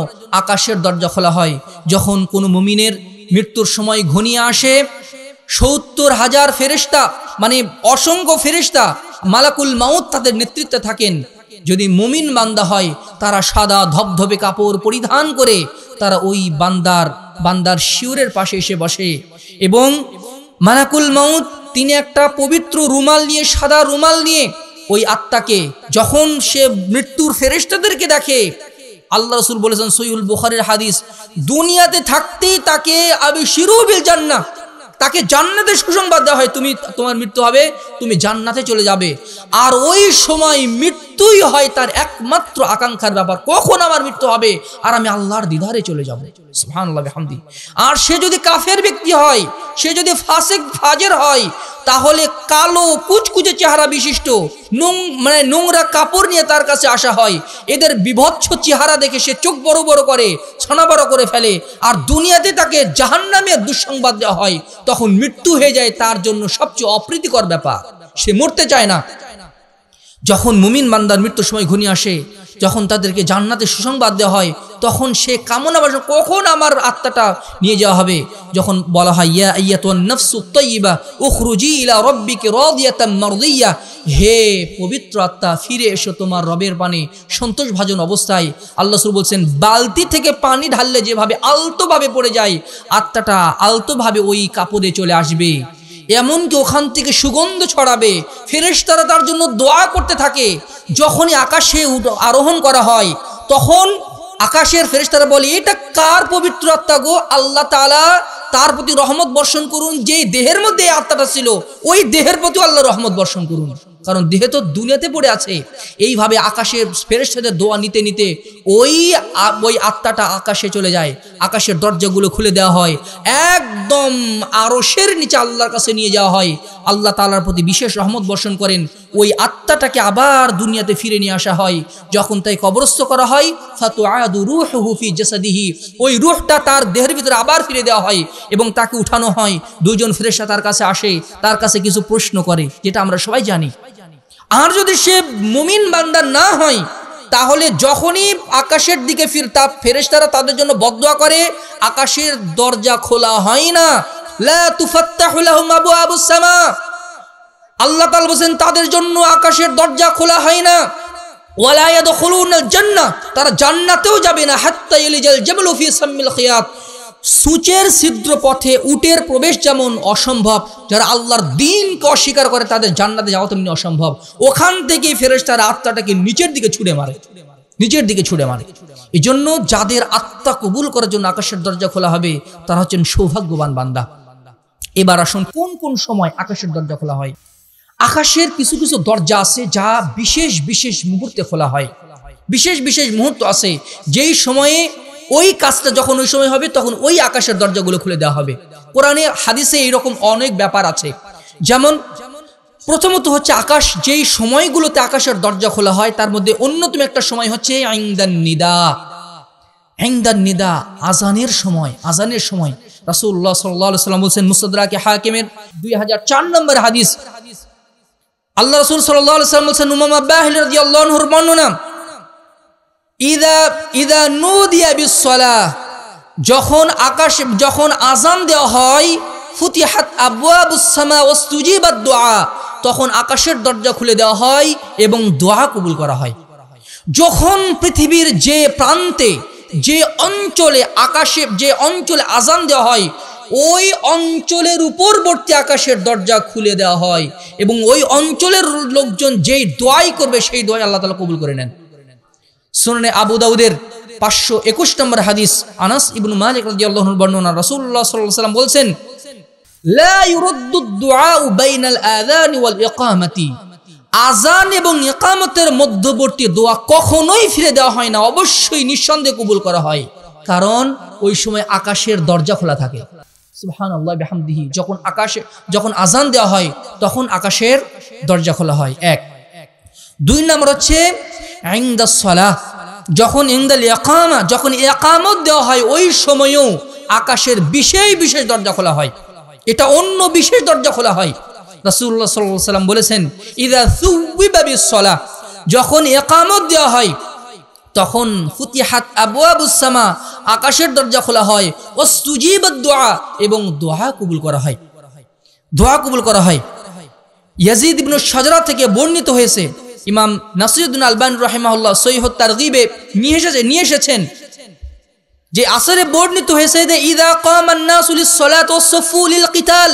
আকাশের দরজা খোলা হয়। যখন কোনো মুমিনের মৃত্যুর সময় ঘনিয়ে আসে, 70,000 ফেরেশতা, মানে অসংখ্য ফেরেশতা, মালাকুল মাউত তাদের নেতৃত্বে থাকেন। যদি মুমিন বান্দা হয় তারা সাদা ধবধবে কাপড় পরিধান করে তারা ওই বান্দার শিউরের পাশে এসে বসে, এবং মালাকুল মাউত তিনি একটা পবিত্র রুমাল নিয়ে, সাদা রুমাল নিয়ে ওই আত্মাকে, যখন সে মৃত্যুর ফেরেশতাদেরকে দেখে, আল্লাহ রাসূল বলেছেন সহিহুল বুখারীর হাদিস, দুনিয়াতে থাকতেই তাকে আবিশিরু বিল জান্নাহ, তাকে জান্নাতের সুসংবাদ দেওয়া হয়, তোমার মৃত্যু হবে, তুমি জান্নাতে চলে যাবে। আর ওই সময় মৃত্যুই হয় তার একমাত্র আকাঙ্ক্ষার ব্যাপার, কখন আমার মৃত্যু হবে আর আমি আল্লাহর দিদারে চলে যাব। সুবহানাল্লাহ বিহামদি। আর সে যদি কাফের ব্যক্তি হয়, সে যদি ফাসিক ফাজের হয়, তাহলে কালো কুচকুচে চেহারা বিশিষ্ট নোংরা কাপড় নিয়ে তার কাছে আসা হয়। এদের বিভৎস চেহারা দেখে সে চোখ বড় বড় করে, ছানা বড় করে ফেলে, আর দুনিয়াতে তাকে জাহান্নামের দুঃসংবাদ দেওয়া হয়। তখন মৃত্যু হয়ে যায় তার জন্য সবচেয়ে অপ্রীতিকর ব্যাপার, সে মরতে চায় না। যখন মুমিন বান্দার মৃত্যুর সময় ঘনিয়ে আসে, যখন তাদেরকে জান্নাতের সুসংবাদ দেওয়া হয়, তখন সে কামনা বাসনা, কখন আমার আত্মাটা নিয়ে যাওয়া হবে। যখন বলা হয় ইয়া আইয়াতুন নাফসুত তাইয়্যিবা উখরুজি ইলা রাব্বিকি রাদিয়াতাম মারদিয়া, হে পবিত্র আত্মা ফিরে এসো তোমার রবের পানে সন্তোষভাজন অবস্থায়। আল্লাহ রাসূল বলছেন, বালতি থেকে পানি ঢাললে যেভাবে আলতোভাবে পড়ে যায়, আত্মাটা আলতোভাবে ওই কাপড়ে চলে আসবে, এমনকি ওখান থেকে সুগন্ধ ছড়াবে। ফেরেশতারা তার জন্য দোয়া করতে থাকে। যখনই আকাশে আরোহণ করা হয় তখন আকাশের ফেরেশতারা বলে, এটা কার পবিত্র আত্মা গো? আল্লাহ তাআলা তার প্রতি রহমত বর্ষণ করুন। যে দেহের মধ্যে এই আত্মাটা ছিল ওই দেহের প্রতি আল্লাহ রহমত বর্ষণ করুন। কারণ দেহে তো দুনিয়াতে পড়ে আছে। এইভাবে আকাশের ফেরেশতাদের দোয়া নিতে নিতে ওই আত্মাটা আকাশে চলে যায়, আকাশের দরজাগুলো খুলে দেওয়া হয়, একদম আরশের নিচে আল্লাহর কাছে নিয়ে যাওয়া হয়। আল্লাহ তাআলার প্রতি বিশেষ রহমত বর্ষণ করেন, ওই আত্মাটাকে আবার দুনিয়াতে ফিরে নিয়ে আসা হয়। যখন তাই কবরস্থ করা হয়, ফাতুআদু রূহুহু ফি জাসাদিহি, ওই রূহটা তার দেহের ভিতরে আবার ফিরে দেওয়া হয় এবং তাকে উঠানো হয়। দুইজন ফেরেশতা তার কাছে আসে, তার কাছে কিছু প্রশ্ন করে, যেটা আমরা সবাই জানি। আর যদি সে মুমিন বান্দা না হয়, তাহলে যখনই আকাশের দিকে ফেরেশতারা তাদের জন্য বদদুয়া করে, আকাশের দরজা খোলা হয় না। লা তুফাত্তাহু লাহুম আবওয়াবুস সামা, আল্লাহ তাআলা বলেন তাদের জন্য আকাশের দরজা খোলা হয় না। ওয়ালা ইয়াদখুলুনাল জান্নাহ, তারা জান্নাতেও যাবে না। হাত্তা ইয়ালিজাল জামালু ফি সাম্মিল খিয়াত, সূচের ছিদ্র পথে উটের প্রবেশ যেমন অসম্ভব, যারা আল্লাহর দ্বীনকে অস্বীকার করে তাদের জান্নাতে যাওয়া তেমনি অসম্ভব। ওখান থেকে ফেরেশতারা আত্মাটাকে নিচের দিকে ছুঁড়ে মারে, নিচের দিকে ছুঁড়ে মারে। এই জন্য যাদের আত্মা কবুল করার জন্য আকাশের দরজা খোলা হবে, তারা হচ্ছেন সৌভাগ্যবান বান্দা। এবার আসুন, কোন কোন সময় আকাশের দরজা খোলা হয়? আকাশের কিছু কিছু দরজা আছে যা বিশেষ বিশেষ মুহূর্তে খোলা হয়। বিশেষ বিশেষ মুহূর্ত আছে যেই সময়ে ওই কাজটা যখন ওই সময় হবে, তখন ওই আকাশের দরজাগুলো খুলে দেওয়া হবে। কোরআনে হাদিসে এইরকম অনেক ব্যাপার আছে। যেমন প্রথমত হচ্ছে আকাশ যেই সময়গুলোতে আকাশের দরজা খোলা হয়, তার মধ্যে অন্যতম একটা সময় হচ্ছে ইনদান নিদা। ইনদান নিদা, আজানের সময়। আজানের সময় রাসূলুল্লাহ সাল্লাল্লাহু আলাইহি ওয়াসাল্লাম বলেছেন, মুসতাদরাকে হাকিমের 2004 নম্বর হাদিস, আল্লাহ রাসূল সাল্লাল্লাহু আলাইহি ওয়াসাল্লাম বলেছেন, উমামা বাহিল রাদিয়াল্লাহু আনহুর বর্ণনা, ইদা নুদিয়া বিসসালাহ, যখন আযান দেওয়া হয়, ফুতিহাত আবওয়াবুস সামা ওয়াস্তুজিবাদ দুআ, তখন আকাশের দরজা খুলে দেওয়া হয় এবং দোয়া কবুল করা হয়। যখন পৃথিবীর যে প্রান্তে, যে অঞ্চলে আযান দেওয়া হয়, ওই অঞ্চলের উপরবর্তী আকাশের দরজা খুলে দেওয়া হয় এবং ওই অঞ্চলের লোকজন যেই দোয়াই করবে, সেই দোয়াই আল্লাহ তাআলা কবুল করে নেন। সুনানে আবু দাউদের 521 নম্বর হাদিস, আনাস ইবনে মালিক রাদিয়াল্লাহু আনহু বর্ণনা, রাসূলুল্লাহ সাল্লাল্লাহু আলাইহি ওয়াসাল্লাম বলেছেন, লা ইউরাদ্দুদ দুআউ বাইনাল আযান ওয়াল ইকামাতি, আযান এবং ইকামতের মধ্যবর্তী দোয়া কখনোই ফিরে দেওয়া হয় না, অবশ্যই নিঃসন্দেহে কবুল করা হয়। কারণ ওই সময় আকাশের দরজা খোলা থাকে। সুবহানাল্লাহ বিহামদিহি, যখন আযান দেওয়া হয়, তখন আকাশের দরজা খোলা হয়। এক। 2 নম্বর হচ্ছে ইনদাস সালাহ, যখন ইনদাল ইকামা, যখন ইকামত দেওয়া হয়, ওই সময়ও আকাশের বিশেষ বিশেষ দরজা খোলা হয়। এটা অন্য বিশেষ দরজা খোলা হয়। রাসূলুল্লাহ সাল্লাল্লাহু আলাইহি ওয়াসাল্লাম বলেছেন, ইযা সুবিবা বিস-সালাহ, যখন ইকামত দেওয়া হয়, তখন ফুতিহাত আবওয়াবুস সামা, আকাশের দরজা খোলা হয়, ওয়াস্তুজিবাদ দুআ, এবং দোয়া কবুল করা হয়। দোয়া কবুল করা হয়। ইয়াজিদ ইবনে শাজরা থেকে বর্ণিত হয়েছে, ইমাম নাসিরুদ্দিন আলবানী রাহিমাহুল্লাহ সহিহ তারগিবে নিয়ে এসেছেন যে আসরে বর্ণিত হয়েছে যে ইযা কামান নাসু লিস-সালাতি ওয়াস-সাফু লিল-কিতাল,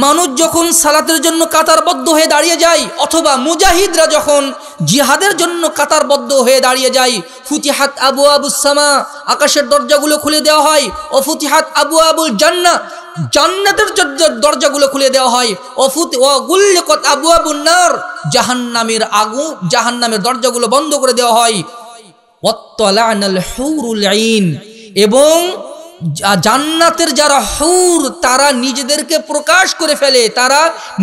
মানুষ যখন সালাতের জন্য কাতারবদ্ধ হয়ে দাঁড়িয়ে যায়, অথবা মুজাহিদরা যখন জিহাদের জন্য কাতারবদ্ধ হয়ে দাঁড়িয়ে যায়, ফুতিহাত আবওয়াবুস সামা, আকাশের দরজাগুলো খুলে দেওয়া হয়, ও ফুতিহাত আবওয়াবুল জান্নাহ, জান্নাতের দরজাগুলো খুলে দেওয়া হয়, ও গুল্লিকাত আবওয়াবুন নার, জাহান্নামের দরজাগুলো বন্ধ করে দেওয়া হয়, ওয়াত্তালা'নাল হুরুল আইন, এবং জান্নাতের যারা হুর, তারা নিজেদেরকে প্রকাশ করে ফেলে, তারা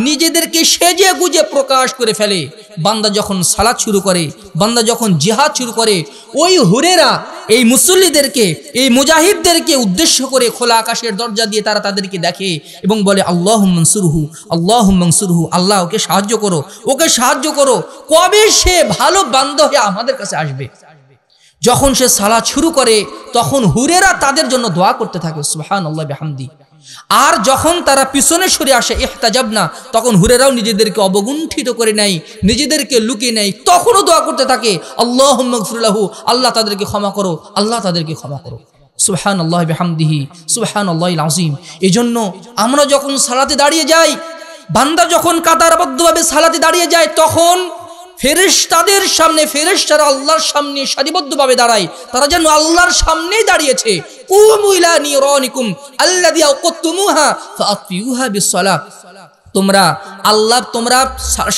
নিজেদেরকে সেজে গুজে প্রকাশ করে ফেলে। বান্দা যখন সালাত শুরু করে, বান্দা যখন জিহাদ শুরু করে, ওই হুরেরা এই মুসল্লিদেরকে, এই মুজাহিদদেরকে উদ্দেশ্য করে খোলা আকাশের দরজা দিয়ে তারা তাদেরকে দেখে এবং বলে, আল্লাহুম্মা আনসুরহু, আল্লাহুম্মা আনসুরহু, আল্লাহ ওকে সাহায্য করো, ওকে সাহায্য করো। কবে সে ভালো বান্দা হয়ে আমাদের কাছে আসবে? যখন সে সালাত শুরু করে, তখন হুরেরা তাদের জন্য দোয়া করতে থাকে, সুবহানাল্লাহ বিহামদি। আর যখন তারা পিছনে সরে আসে, ইহতাজাবনা, তখন হুরেরাও নিজেদেরকে অবগুণ্ঠিত করে নেয়, নিজেদেরকে লুকিয়ে নেয়, তখনও দোয়া করতে থাকে, আল্লাহুম্মা গফির লাহু, আল্লাহ তাদেরকে ক্ষমা করো, আল্লাহ তাদেরকে ক্ষমা করো। সুবহানাল্লাহ বিহামদিহি, সুবহানাল্লাহিল আযীম। এজন্য আমরা যখন সালাতে দাঁড়িয়ে যাই, বান্দা যখন কাতারবদ্ধভাবে সালাতে দাঁড়িয়ে যায়, তখন ফেরেশতাদের সামনে, ফেরেশতারা আল্লাহর সামনে সারিবদ্ধভাবে দাঁড়ায়, তারা যেন আল্লাহর সামনেই দাঁড়িয়েছে। কুমু ইলা নিরানিকুম আল্লাযী আওকাতুমুহা ফাআতফিউহা বিস-সালাহ, তোমরা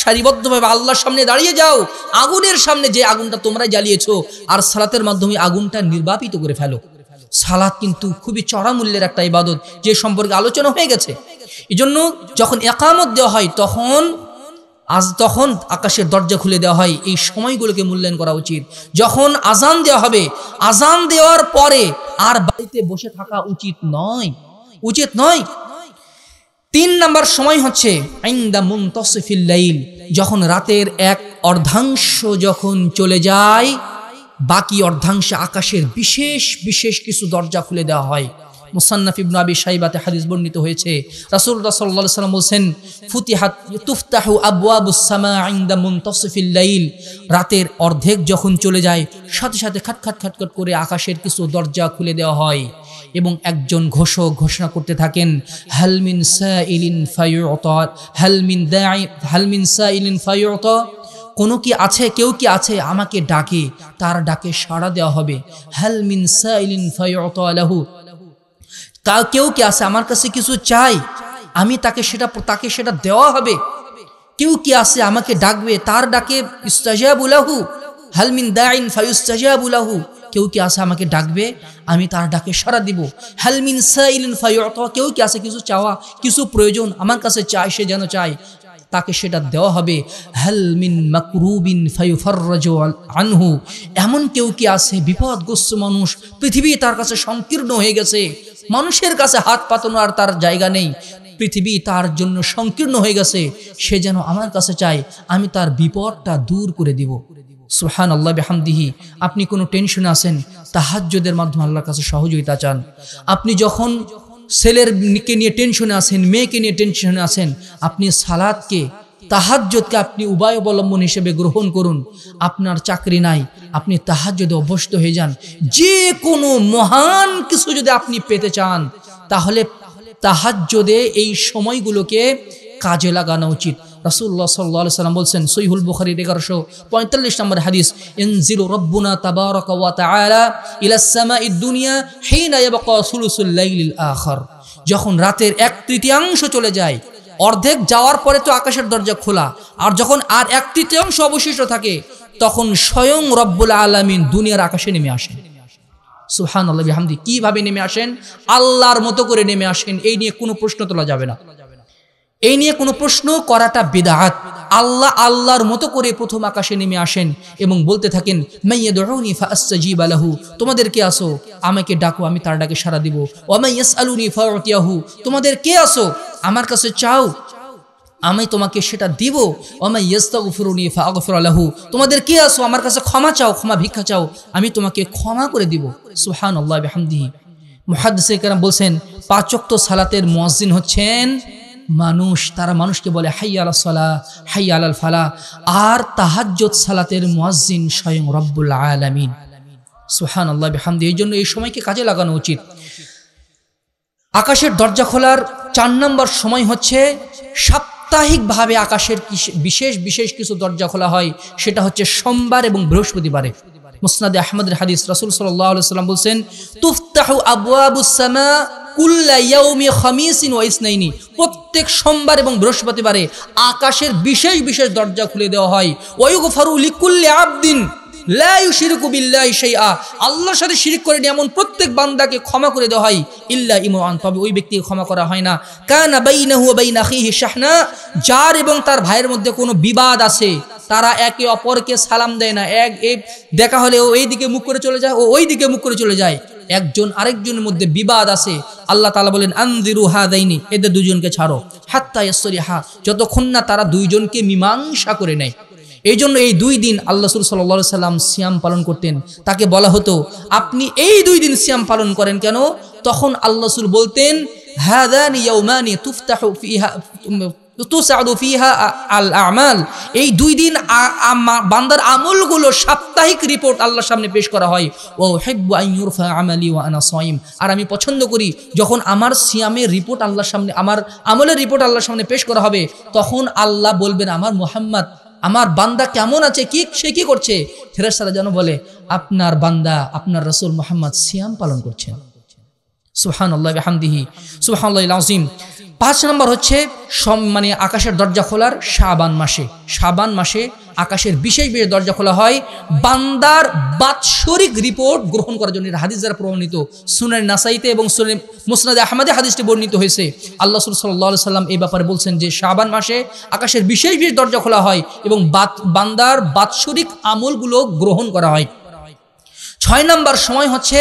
সারিবদ্ধভাবে আল্লাহর সামনে দাঁড়িয়ে যাও, আগুনের সামনে, যে আগুনটা তোমরা জ্বালিয়েছো, আর সালাতের মাধ্যমে আগুনটা নির্বাপিত করে ফেলো। সালাত কিন্তু খুবই চড়া মূল্যের একটা ইবাদত, যে সম্পর্কে আলোচনা হয়ে গেছে। এই জন্য যখন ইকামত দেওয়া হয় তখন আকাশের দরজা খুলে দেওয়া হয়। এই সময়গুলোকে মূল্যায়ন করা উচিত। যখন আজান দেওয়া হবে, আজান দেওয়ার পরে আর বাড়িতে বসে থাকা উচিত নয়। 3 নম্বর সময় হচ্ছে ইনদা মুনতাসিফিল লাইল, যখন রাতের এক অর্ধাংশ যখন চলে যায়, বাকি অর্ধাংশে আকাশের বিশেষ বিশেষ কিছু দরজা খুলে দেওয়া হয়। মুসান্নাফ ইবনে আবি শাইবাতে হাদিস বর্ণিত হয়েছে, রাসূলুল্লাহ সাল্লাল্লাহু আলাইহি ওয়াসাল্লাম বলেন, তুফতাহু আবওয়াবুস সামা ইনদা মুনতাসিফিল লাইল, রাতের অর্ধেক যখন চলে যায়, সাথে সাথে খাট করে আকাশের কিছু দরজা খুলে দেওয়া হয় এবং একজন ঘোষক ঘোষণা করতে থাকেন, হাল মিন সাইলিন ফায়ুতা, হাল মিন সাইলিন ফায়ুতা, কেউ কি আছে আমাকে ডাকে, তার ডাকে সাড়া দেওয়া হবে। হাল মিন সাইলিন ফায়ুতা লাহু, কেউ কি আছে আমার কাছে কিছু চাই, আমি তাকে সেটা দেওয়া হবে। কেউ কি আছে আমাকে ডাকবে, তার ডাকে ইস্তাজাবু লাহু, হাল মিন দাইন ফায়ুস্তাজাবু লাহু, কেউ কি আছে আমাকে ডাকবে, আমি তার ডাকে সাড়া দিব। হাল মিন সাইলিন ফায়ুতা, কেউ কি আছে কিছু চাওয়া, কিছু প্রয়োজন আমার কাছে চাই, সে যেন চায়, তাকে সেটা দেওয়া হবে। হাল মিন মাকরুবিন ফায়ুফাররাজু আনহু, এমন কেউ কি আছে বিপদগ্রস্ত মানুষ, পৃথিবী তার কাছে সংকীর্ণ হয়ে গেছে, মানুষের কাছে হাত পাতানো আর তার জায়গা নেই, পৃথিবী তার জন্য সংকীর্ণ হয়ে গেছে, সে যেন আমার কাছে চায়, আমি তার বিপদটা দূর করে দিব। সুবহানাল্লাহ বিহামদিহি। আপনি কোনো টেনশনে আছেন, তাহাজ্জুদের মাধ্যমে আল্লাহর কাছে সহযোগিতা চান। আপনি যখন ছেলেকে নিয়ে টেনশনে আছেন, মেয়েকে নিয়ে টেনশনে আছেন, আপনি সালাতকে, তাহাজ্জুদকে আপনি উপায় অবলম্বন হিসেবে গ্রহণ করুন। আপনার চাকরি নাই, আপনি তাহাজ্জুদে অভ্যস্ত হয়ে যান। যে কোনো মহান কিছু যদি আপনি পেতে চান, তাহলে তাহাজ্জুদে এই সময়গুলোকে কাজে লাগানো উচিত। রাসূলুল্লাহ সাল্লাল্লাহু আলাইহি ওয়াসাল্লাম বলেন, সহিহুল বুখারীর 1145 নম্বর হাদিস, ইনজিলু রাব্বুনা তাবারাকা ওয়া তাআলা ইলাস সামাঈদ দুনিয়া হিনা ইয়াবকা সুলুসুল লাইলিল আখির, যখন রাতের 1/3 চলে যায়, অর্ধেক যাওয়ার পরে তো আকাশের দরজা খোলা, আর যখন আর 1/3 অবশিষ্ট থাকে, তখন স্বয়ং রব্বুল আলামিন দুনিয়ার আকাশে নেমে আসেন। সুবহানাল্লাহ বিহামদি। কিভাবে নেমে আসেন? আল্লাহর মতো করে নেমে আসেন। এই নিয়ে কোনো প্রশ্ন তোলা যাবে না, এই নিয়ে কোনো প্রশ্ন করাটা বিদআত। আল্লাহর মতো করে প্রথম আকাশে নেমে আসেন এবং বলতে থাকেন, মাইয়াদউনি ফাআসতাজিব লাহু, তোমাদের কে আসো আমাকে ডাকো, আমি তার ডাকে সাড়া দিব। ওয়া মাইয়াসআলুনি ফাউতিয়াহু, তোমাদের কে আসো আমার কাছে চাও, আমি তোমাকে সেটা দিব। ওয়া মাইয়াস্তাগফিরুনি ফাআগফির লাহু, তোমাদের কে আসো আমার কাছে ক্ষমা চাও, ক্ষমা ভিক্ষা চাও, আমি তোমাকে ক্ষমা করে দিব। সুবহানাল্লাহ বিহামদিহি। মুহাদ্দিসে কেরাম বলছেন, 5 ওয়াক্ত সালাতের মুয়াজ্জিন হচ্ছেন মানুষ, তারা মানুষকে বলে হাইয়া আলাস সালাহ, হাইয়া আলাল ফালাহ। আর তাহাজ্জুদ সালাতের মুয়াজ্জিন স্বয়ং রব্বুল আলামিন। সুবহানাল্লাহ বিহামদিহি। এই জন্য এই সময়কে কাজে লাগানো উচিত। আকাশের দরজা খোলার 4 নম্বর সময় হচ্ছে সাপ্তাহিকভাবে আকাশের বিশেষ বিশেষ কিছু দরজা খোলা হয়, সেটা হচ্ছে সোমবার এবং বৃহস্পতিবারে। মুসনাদে আহমদের হাদিস, রাসূল সাল্লাল্লাহু আলাইহি ওয়াসাল্লাম বলেন, তুফতাহু আবওয়াবুস সামা কুল্লা ইয়াউমি খামিসিন ওয়া ইসনাইনি, প্রত্যেক সোমবার এবং বৃহস্পতিবারে আকাশের বিশেষ বিশেষ দরজা খুলে দেওয়া হয়। ওয়া ইগফারু লিকুল্লি আবদিন লা ইউশরিকু বিল্লাহি শাইআ, আল্লাহর সাথে শিরক করেনি এমন প্রত্যেক বান্দাকে ক্ষমা করে দেওয়া হয়। ইল্লা ইমরান, তবে ওই ব্যক্তিকে ক্ষমা করা হয় না। কানা বাইনাহু ওয়া বাইনা আখিহি শাহনা, যার এবং তার ভাইয়ের মধ্যে কোনো বিবাদ আছে, তারা একে অপরকে সালাম দেয় না, দেখা হলে ও এইদিকে মুখ করে চলে যায়, ও ওই দিকে মুখ করে চলে যায়, একজন আরেকজনের মধ্যে বিবাদ আছে, আল্লাহ তাআলা বলেন, আনজিরু হাদাইনি, এদের দুজনকে ছাড়ো, হাত্তা ইয়াসরিহা, যতক্ষণ না তারা দুইজনকে মীমাংসা করে নেয়। এই জন্য এই 2 দিন আল্লাহ রাসূল সাল্লাল্লাহু আলাইহি সাল্লাম সিয়াম পালন করতেন। তাকে বলা হতো, আপনি এই 2 দিন সিয়াম পালন করেন কেন? তখন আল্লাহ রাসূল বলতেন, হাদানি ইয়াউমানি তুফতাহু ফিহা তুসাদু ফিহা আল আমাল, এই 2 দিন বান্দার আমলগুলো সাপ্তাহিক রিপোর্ট আল্লাহর সামনে পেশ করা হয়। ওয়া উহিব্বু আন ইউরফা আমালি ওয়া আনা সাইম, আর আমি পছন্দ করি যখন আমার সিয়ামের রিপোর্ট আল্লাহর সামনে, আমার আমলের রিপোর্ট আল্লাহর সামনে পেশ করা হবে, তখন আল্লাহ বলবেন, আমার মুহাম্মদ, আমার বান্দা কেমন আছে, সে কি করছে? ফেরেশতারা যেন বলে, আপনার বান্দা, আপনার রাসূল মুহাম্মদ সিয়াম পালন করছেন। সুবহানাল্লাহ বিহামদিহি, সুবহানাল্লাহিল আযীম। 5 নম্বর হচ্ছে মানে আকাশের দরজা খোলার শাবান মাসে আকাশের বিশেষ দরজা খোলা হয় বান্দার বাৎসরিক রিপোর্ট গ্রহণ করার জন্য। হাদিস দ্বারা প্রমাণিত, সুনান নাসাইতে এবং সুনান মুসনাদে আহমদে হাদিসটি বর্ণিত হয়েছে। আল্লাহ সাল্লাল্লাহু আলাইহি সাল্লাম এই ব্যাপারে বলছেন যে শাবান মাসে আকাশের বিশেষ দরজা খোলা হয় এবং বান্দার বাৎসরিক আমলগুলো গ্রহণ করা হয়। 6 নম্বর সময় হচ্ছে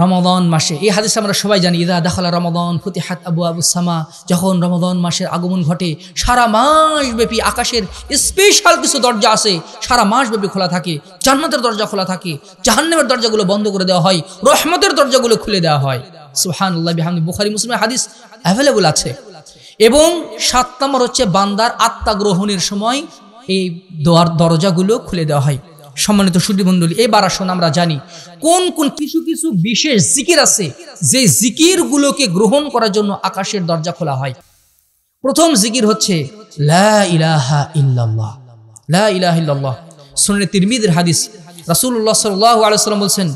রমাদান মাসে। এই হাদিস আমরা সবাই জানি, ইদা দাখালা রমাদান ফুতিহাত আবওয়াবুস সামা, যখন রমাদান মাসের আগমন ঘটে সারা মাস ব্যাপী আকাশের স্পেশাল কিছু দরজা আছে, সারা মাস ব্যাপী খোলা থাকে। জান্নাতের দরজা খোলা থাকে, জাহান্নামের দরজাগুলো বন্ধ করে দেওয়া হয়, রহমতের দরজাগুলো খুলে দেওয়া হয়। সুবহানাল্লাহ বিহামদি, বুখারী মুসলিমের হাদিস অ্যাভেলেবল আছে। এবং 7 নম্বর হচ্ছে বান্দার আত্মা গ্রহণের সময় এই দরজাগুলো খুলে দেওয়া হয়। সম্মানিত সুধীমণ্ডলী, এবার আসুন আমরা জানি কোন কোন কিছু বিশেষ জিকির আছে যে জিকিরগুলোকে গ্রহণ করার জন্য আকাশের দরজা খোলা হয়। প্রথম জিকির হচ্ছে লা ইলাহা ইল্লাল্লাহ। লা ইলাহা ইল্লাল্লাহ সুনানে তিরমিজির হাদিস। রাসূলুল্লাহ সাল্লাল্লাহু আলাইহি ওয়াসাল্লাম বলেন,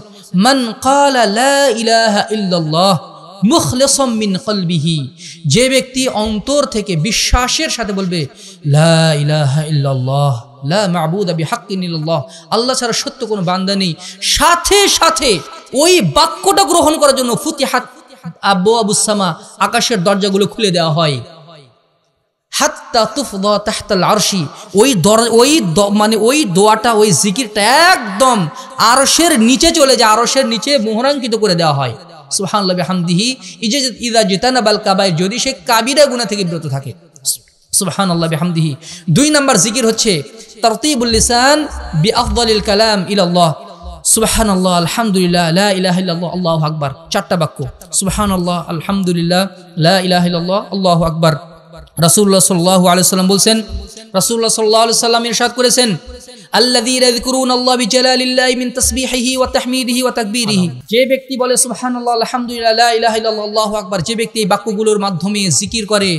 মান ক্বালা লা ইলাহা ইল্লাল্লাহ মুখলিসাম মিন কলবিহি, যে ব্যক্তি অন্তর থেকে বিশ্বাসের সাথে বলবে লা ইলাহা ইল্লাল্লাহ লা মা'বুদা বিহাক্কিন ইল্লাল্লাহ, আল্লাহ ছাড়া সত্য কোনো বান্দা নেই, সাথে সাথে ওই বাক্যটা গ্রহণ করার জন্য ফুতিহাত আবওয়াবুস সামা, আকাশের দরজাগুলো খুলে দেওয়া হয়। হাত্তা তুফদা তাহতাল আরশি, ওই দোয়াটা, ওই জিকিরটা একদম আরশের নিচে চলে যায়, আরশের নিচে মোহরাঙ্কিত করে দেওয়া হয়। সুবহানাল্লাহি বিহামদিহি, ইযা জিতানাবাল কাবায়ের, যদি সে কাবিরা গুনাহ থেকে বিরত থাকে। সুবহানাল্লাহি বিহামদিহি। 2 নম্বর জিকির হচ্ছে তারতিবুল লিসান বিআফদালিল কালাম ইলাল্লাহ। সুবহানাল্লাহ, আলহামদুলিল্লাহ, লা ইলাহা ইল্লাল্লাহ, আল্লাহু আকবার। 4টা বাক্য, সুবহানাল্লাহ, আলহামদুলিল্লাহ, লা ইলাহা ইল্লাল্লাহ, আল্লাহু আকবার। রাসূলুল্লাহ সাল্লাল্লাহু আলাইহি ওয়াসাল্লাম বলেন, রাসূলুল্লাহ সাল্লাল্লাহু আলাইহি ওয়াসাল্লাম ইরশাদ করেছেন, আল্লাযীনা ইয়াযকুরুনাল্লাহ বিজালালিল্লাহি মিন তাসবিহিহি ওয়া তাহমিদিহি ওয়া তাকবীরিহি, যে ব্যক্তি বলে সুবহানাল্লাহ, আলহামদুলিল্লাহ, লা ইলাহা ইল্লাল্লাহ, আল্লাহু আকবার, যে ব্যক্তি এই বাক্যগুলোর মাধ্যমে জিকির করে,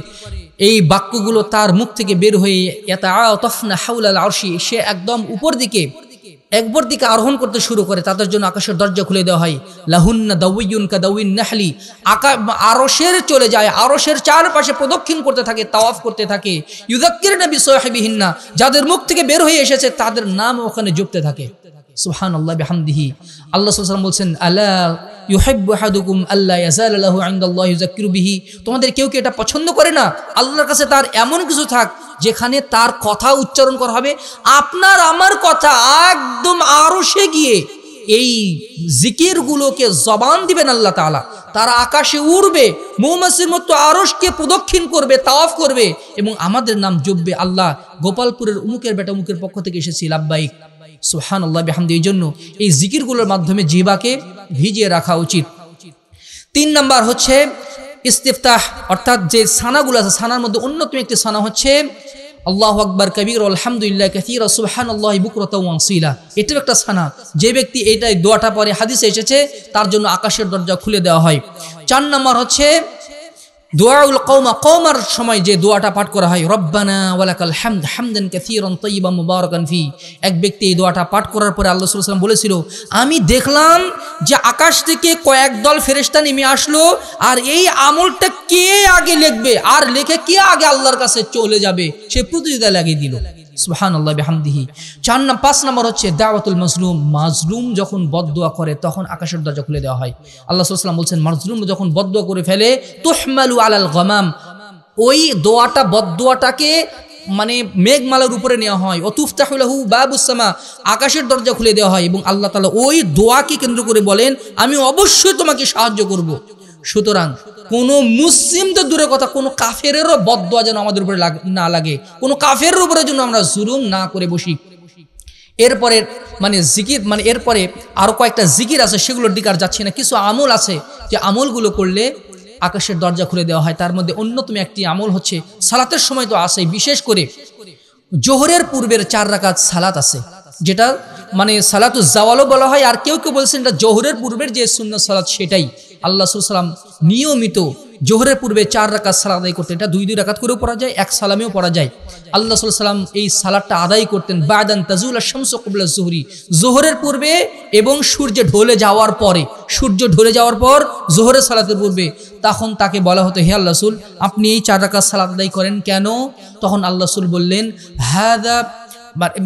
এই বাক্যগুলো তার মুখ থেকে বের হয়ে ইয়াতাআতাফনা হাওলাল আরশি, সে একদম উপর দিকে আরোহণ করতে শুরু করে, তাদের জন্য আকাশের দরজা খুলে দেওয়া হয়। লাহুন্না দাওয়িয়ুন কাদাউইন নাহলি, আরশের চলে যায়, আরশের চারপাশে প্রদক্ষিণ করতে থাকে, তাওয়াফ করতে থাকে। ইউযাক্কিরুনা বিসাহিবিহিন্না, যাদের মুখ থেকে বের হয়ে এসেছে তাদের নাম ওখানে জপতে থাকে। সুবহানাল্লাহি বিহামদিহি। আল্লাহ সাল্লাল্লাহু আলাইহি ওয়াসাল্লাম বলেন, আলা ইউহিব্বু আহাদুকুম আল্লা ইয়াযালা লাহু ইনদাল্লাহি ইউযাক্কিরু বিহি, তোমাদের কেউ কি এটা পছন্দ করে না আল্লাহর কাছে তার এমন কিছু থাক যেখানে তার কথা উচ্চারণ করা হবে, আপনার আমার কথা একদম আরশে গিয়ে এই জিকিরগুলোকে জবান দিবেন আল্লাহ তাআলা, তারা আকাশে উড়বে, মৌমাছির মতো আরশকে প্রদক্ষিণ করবে, তাওয়াফ করবে এবং আমাদের নাম জপবে, আল্লাহ গোপালপুরের উমুকের বেটা উমুকের পক্ষ থেকে এসেছি, লাব্বাইক। সুবহানাল্লাহি বিহামদিহি। এই জন্য এই জিকিরগুলোর মাধ্যমে জিহ্বাকে ভিজিয়ে রাখা উচিত। 3 নাম্বার হচ্ছে ইস্তিফতাহ, অর্থাৎ যে সানাগুলো আছে, সানার মধ্যে অন্যতম একটি সানা হচ্ছে আল্লাহু আকবার কাবীর আলহামদুলিল্লাহ কাসীরা সুবহানাল্লাহি বুকরাতাও ওয়া আসীলা। এটাও একটা সানা, যে ব্যক্তি এইটাই দোয়াটা পড়ে, হাদিসে এসেছে, তার জন্য আকাশের দরজা খুলে দেওয়া হয়। 4 নম্বর হচ্ছে দুআউল কওমার সময় যে দোয়াটা পাঠ করা হয়, রব্বানা ওয়ালাকাল হামদ হামদান কাসীরান তাইয়িবান মুবারাকান ফি। এক ব্যক্তি এই দোয়াটা পাঠ করার পরে আল্লাহ সাল্লাল্লাহু আলাইহি ওয়াসাল্লাম বলেছিল, আমি দেখলাম যে আকাশ থেকে কয়েক দল ফেরেশতা নেমে আসলো, আর এই আমলটা কে আগে লিখবে আর লিখে কে আগে আল্লাহর কাছে চলে যাবে সে প্রতিযোগিতা লাগিয়ে দিল। সুবহানাল্লাহি বিহামদিহি। 5 নম্বর হচ্ছে দাওয়াতুল মাজলুম যখন বদদোয়া করে তখন আকাশের দরজা খুলে দেওয়া হয়। আল্লাহ সাল্লাল্লাহু আলাইহি ওয়াসাল্লাম বলেন, মাজলুম যখন বদদোয়া করে ফেলে, তুহমালু আলাল গামাম, ওই বদদোয়াটাকে মানে মেঘমালার উপরে নেওয়া হয়, অতুফতাহু লাহু বাবুস সামা, আকাশের দরজা খুলে দেওয়া হয় এবং আল্লাহ তাআলা ওই দোয়াকে কেন্দ্র করে বলেন, আমি অবশ্যই তোমাকে সাহায্য করব। সুতরাং কোনো মুসলিম তো দূরের কথা, কোনো কাফেরেরও বদদোয়া যেন আমাদের উপরে না লাগে, কোনো কাফেরের উপরে যেন আমরা জুলুম না করে বসি। এরপরে এরপরে আরো কয়েকটা জিকির আছে, সেগুলোর দিকে আর যাচ্ছি না। কিছু আমল আছে যে আমলগুলো করলে আকাশের দরজা খুলে দেওয়া হয়। তার মধ্যে অন্যতম একটি আমল হচ্ছে সালাতের সময় তো আছে, বিশেষ করে জোহরের পূর্বের 4 রাকাত সালাত আছে, যেটা সালাতুজ জাওয়ালও বলা হয়, আর কেউ কেউ বলছেন এটা জোহরের পূর্বের যে সুন্নাত সালাত সেটাই। আল্লাহ সাল্লাল্লাহু আলাইহি ওয়াসাল্লাম নিয়মিত জোহরের পূর্বে 4 রাকাত সালাত আদায় করতেন। এটা 2 রাকাত করেও পড়া যায়, এক সালামেও পড়া যায়। আল্লাহ রাসূল সাল্লাল্লাহু আলাইহি ওয়াসাল্লাম এই সালাতটা আদায় করতেন বাদান তাজুল আশ-শামসু ক্বাবলা যুহরি, জোহরের পূর্বে এবং সূর্য ঢলে যাওয়ার পরে। সূর্য ঢলে যাওয়ার পর জোহরের সালাতের পূর্বে তখন তাকে বলা হতো, হে আল্লাহ রাসূল আপনি এই 4 রাকাত সালাত আদায় করেন কেন? তখন আল্লাহ রাসূল বললেন, হাদা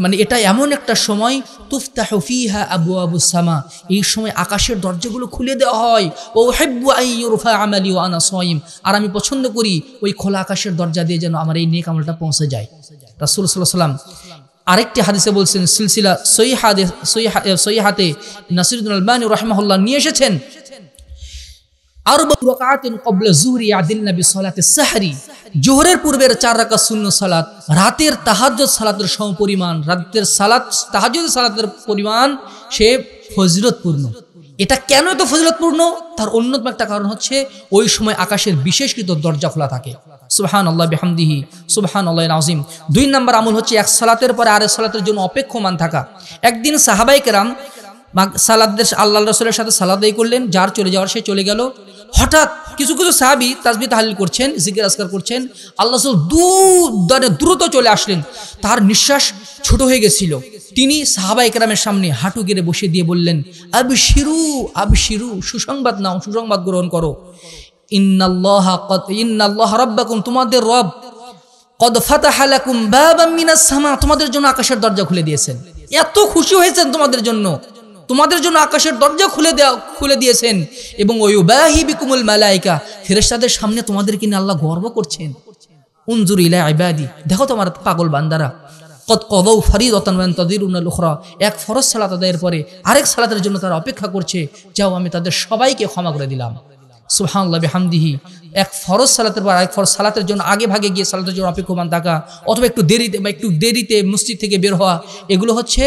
মানে এটা এমন একটা সময় তুফতাহু ফিহা আবওয়াবুস সামা, এই সময় আকাশের দরজাগুলো খুলে দেওয়া হয়। ও উহিব্বু আন ইউরফা আমালি ওয়া আনা সাইম, আর আমি পছন্দ করি ওই খোলা আকাশের দরজা দিয়ে যেন আমার এই নেক আমলটা পৌঁছে যায়। রাসূল সাল্লাল্লাহু আলাইহি ওয়াসাল্লাম আরেকটি হাদিসে বলছেন, সিলসিলা সহিহাতে নাসিরুদ্দিন আলবানী রাহিমাহুল্লাহ নিয়ে এসেছেন, আরবাউ রাকাতিন ক্বাবলা যুহরি ইয়াদিলনা বিসসালাতিস সাহরি, জোহরের পূর্বের 4 রাকাত সুন্নাত সালাত রাতের তাহাজ্জুদ সালাতের সমপরিমাণ, রাতের সালাত তাহাজ্জুদ সালাতের পরিমাণ সে ফজিলতপূর্ণ। এটা কেন এত ফজিলতপূর্ণ? তার অন্যতম একটা কারণ হচ্ছে ওই সময় আকাশের বিশেষকৃত দরজা খোলা থাকে। সুবহানাল্লাহ বিহামদিহি সুবহানাল্লাহিল আযীম। 2 নম্বর আমল হচ্ছে এক সালাতের পরে আরেক সালাতের জন্য অপেক্ষমান থাকা। একদিন সাহাবায়ে কেরাম সালাদের আল্লাহ রাসূলের সাথে সালাত আদায় করলেন, যার চলে যাওয়ার সে চলে গেল। হঠাৎ কিছু কিছু সাহাবী তাসবিহ তাহলিল করছেন, জিকির আজকার করছেন, আল্লাহ রাসূল দ্রুত চলে আসলেন। তার নিঃশ্বাস ছোট হয়ে গেছিল। তিনি সাহাবায়ে কেরামের সামনে হাঁটু গেড়ে বসে দিয়ে বললেন, আবশিরু আবশিরু, সুসংবাদ নাও, সুসংবাদ গ্রহণ করো। ইন্নাল্লাহ রাব্বাকুম, তোমাদের রব, কদ ফাতাহা লাকুম বাবাম মিনাস সামা, তোমাদের জন্য আকাশের দরজা খুলে দিয়েছেন। এত খুশি হয়েছেন তোমাদের জন্য আকাশের দরজা খুলে দিয়েছেন। এবং ওয়ুবাহি বিকুমুল মালায়েকা, ফেরেশতাদের সামনে তোমাদেরকে নিয়ে আল্লাহ গর্ব করছেন। উনজুর ইলা ইবাদি, দেখো তোমার পাগল বান্দারা, কদ কদাউ ফারিদাতান ওয়া ইয়ানতাযিরুনাল উখরা, এক ফরজ সালাত আদায়ের পরে আরেক সালাতের জন্য তারা অপেক্ষা করছে, যাও আমি তাদের সবাইকে ক্ষমা করে দিলাম। সুবহানাল্লাহ বিহামদিহি। এক ফরজ সালাতের পর আরেক ফরজ সালাতের জন্য আগে ভাগে গিয়ে সালাতের জন্য অপেক্ষমান থাকা, অথবা একটু দেরিতে মসজিদ থেকে বের হওয়া, এগুলো হচ্ছে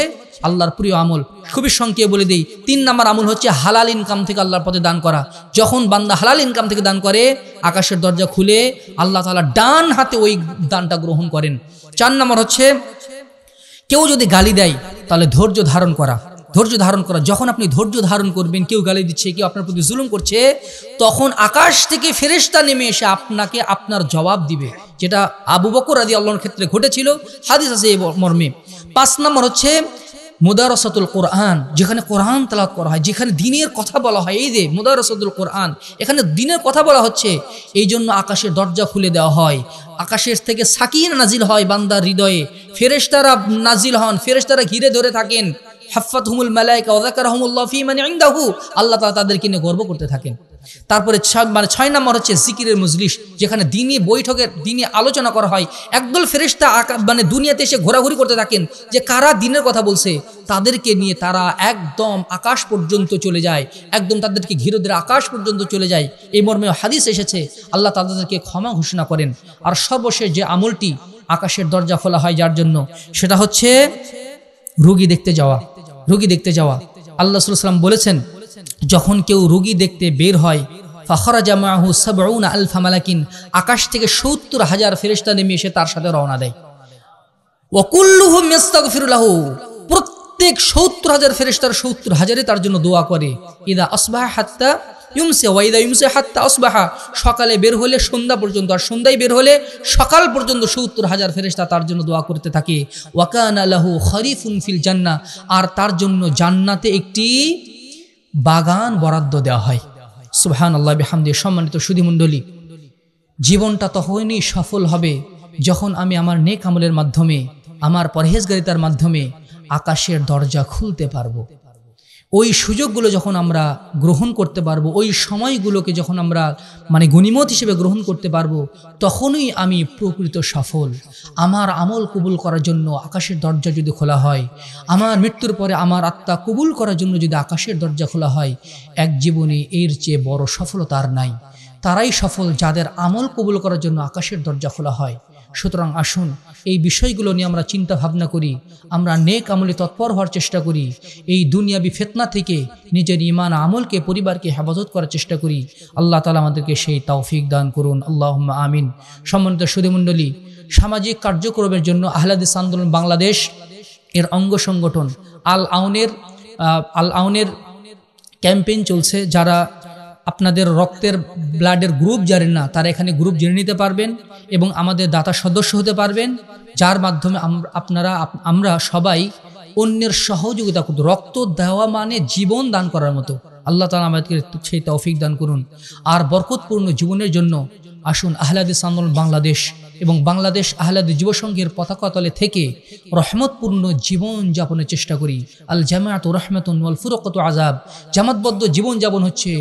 আল্লাহর প্রিয় আমল। খুবই সংক্ষেপে বলে দেই, 3 নম্বর আমল হচ্ছে হালাল ইনকাম থেকে আল্লাহর পথে দান করা। যখন বান্দা হালাল ইনকাম থেকে দান করে, আকাশের দরজা খুলে আল্লাহ তাআলা ডান হাতে ওই দানটা গ্রহণ করেন। 4 নম্বর হচ্ছে কেউ যদি গালি দেয় তাহলে ধৈর্য ধারণ করা। যখন আপনি ধৈর্য ধারণ করবেন, কেউ গালি দিচ্ছে, কেউ আপনার প্রতি জুলুম করছে, তখন আকাশ থেকে ফেরেশতা নেমে এসে আপনাকে আপনার জবাব দিবে, যেটা আবু বকর রাদিয়াল্লাহু আনহুর ক্ষেত্রে ঘটেছিল, হাদিস আছে এই মর্মে। 5 নম্বর হচ্ছে মুদারাসাতুল কোরআন, যেখানে কোরআন তেলাওয়াত করা হয়, যেখানে দ্বীনের কথা বলা হয়। এই যে মুদারাসাতুল কোরআন, এখানে দ্বীনের কথা বলা হচ্ছে, এই জন্য আকাশের দরজা খুলে দেওয়া হয়। আকাশের থেকে সাকিনা নাজিল হয় বান্দার হৃদয়ে, ফেরেশতারা নাজিল হন, ফেরেশতারা ঘিরে ধরে থাকেন। হাফাতহুমুল মালায়েকা ওয়া যাকারাহুমুল্লাহু ফী মান ইনদাহু, আল্লাহ তাআলা তাদেরকে নিয়ে গর্ব করতে থাকেন। তারপরে 6 নম্বর হচ্ছে জিকিরের মজলিস, যেখানে দ্বীনি বৈঠকের দ্বীনি আলোচনা করা হয়। একদল ফেরেশতা দুনিয়াতে এসে ঘোরাঘুরি করতে থাকেন, যে কারা দ্বীনের কথা বলছে, তাদেরকে নিয়ে তারা একদম আকাশ পর্যন্ত চলে যায়, একদম তাদেরকে ঘিরে ধরে আকাশ পর্যন্ত চলে যায়। এই মর্মে হাদিস এসেছে, আল্লাহ তাদেরকে ক্ষমা ঘোষণা করেন। আর সর্বশেষ যে আমলটি আকাশের দরজা খোলা হয় যার জন্য, সেটা হচ্ছে রোগী দেখতে যাওয়া। আল্লাহ রাসূল সাল্লাল্লাহু আলাইহি ওয়াসাল্লাম বলেছেন, যখন কেউ রোগী দেখতে বের হয়, ফাখরাজা মাহু ৭০ আলফা মালাকিন, আকাশ থেকে ৭০,০০০ ফেরেশতা নেমে এসে তার সাথে রওনা দেয়। ওয়া কুল্লুহুম ইস্তাগফিরু লাহু, প্রত্যেক ৭০,০০০ ফেরেশতার ৭০,০০০ তার জন্য দোয়া করে। ইদা আসবাহা হাত্তা ইউমসি ওয়া ইদা ইউমসি হাত্তা আসবাহা, সকালে বের হলে সন্ধ্যা পর্যন্ত, আর সন্ধ্যায় বের হলে সকাল পর্যন্ত ৭০,০০০ ফেরেশতা তার জন্য দোয়া করতে থাকে। ওয়া কানা লাহু খরিফুন ফিল জান্নাহ, আর তার জন্য জান্নাতে একটি বাগান বরাদ্দ দেওয়া হয়। সুবহানাল্লাহ বিহামদিহি। সম্মানিত সুধীমণ্ডলী, জীবনটা তখনই সফল হবে যখন আমি আমার নেক আমলের মাধ্যমে, আমার পরহেজগারিতার মাধ্যমে আকাশের দরজা খুলতে পারবো। ওই সুযোগগুলো যখন আমরা গ্রহণ করতে পারবো, ওই সময়গুলোকে যখন আমরা গনিমত হিসেবে গ্রহণ করতে পারবো, তখনই আমি প্রকৃত সফল। আমার আমল কবুল করার জন্য আকাশের দরজা যদি খোলা হয়, আমার মৃত্যুর পরে আমার আত্মা কবুল করার জন্য যদি আকাশের দরজা খোলা হয়, এক জীবনে এর চেয়ে বড় সফলতা আর নাই। তারাই সফল যাদের আমল কবুল করার জন্য আকাশের দরজা খোলা হয়। সুতরাং আসুন এই বিষয়গুলো নিয়ে আমরা চিন্তা ভাবনা করি, আমরা নেক আমলে তৎপর হওয়ার চেষ্টা করি, এই দুনিয়াবি ফিতনা থেকে নিজের ঈমান আমলকে, পরিবারকে হেফাজত করার চেষ্টা করি। আল্লাহ তাআলা আমাদেরকে সেই তৌফিক দান করুন, আল্লাহুম্মা আমিন। সম্মানিত সুধীমণ্ডলী, সামাজিক কার্যক্রমের জন্য আহলে হাদিস আন্দোলন বাংলাদেশ এর অঙ্গ সংগঠন আল আউনের ক্যাম্পেইন চলছে। যারা আপনাদের রক্তের ব্লাডের গ্রুপ জানেন না, তারা এখানে গ্রুপ জেনে নিতে পারবেন এবং আমাদের দাতা সদস্য হতে পারবেন, যার মাধ্যমে আমরা সবাই অন্যের সহযোগিতা করতে। রক্ত দেওয়া মানে জীবন দান করার মতো। আল্লাহ তাআলা আমাদেরকে সেই তৌফিক দান করুন। আর বরকতপূর্ণ জীবনের জন্য আসুন আহলে হাদিস আন্দোলন বাংলাদেশ এবং বাংলাদেশ আহলে হাদিস যুব সংঘের পতাকা তলে থেকে রহমতপূর্ণ জীবন যাপনের চেষ্টা করি। আল জামাআতু রাহমাতুন ওয়াল ফুরকাতু আযাব। জামাতবদ্ধ জীবন যাপন হচ্ছে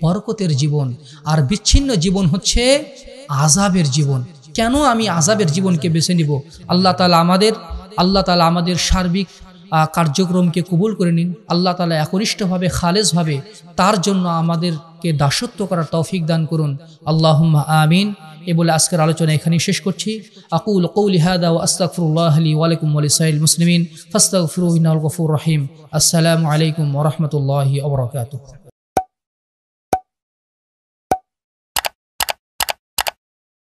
বরকতের জীবন, আর বিচ্ছিন্ন জীবন হচ্ছে আযাবের জীবন। কেন আমি আযাবের জীবনকে বেছে নিব? আল্লাহ তাআলা আমাদের সার্বিক কার্যক্রমকে কবুল করে নিন। আল্লাহ তাআলা একনিষ্ঠভাবে খালেসভাবে তার জন্য আমাদেরকে দাসত্ব করার তৌফিক দান করুন। আল্লাহুম্মা আমিন। এ বলে আজকের আলোচনা এখানেই শেষ করছি। আকুলু কওলি হাদা ওয়া আস্তাগফিরুল্লাহ লি ওয়া লাকুম ওয়া লিসাইরিল মুসলিমিন ফাস্তাগফিরুহু ইন্নাহুল গফুরুর রহিম। আসসালামু আলাইকুম ওয়া রাহমাতুল্লাহি ওয়া বারাকাতুহু।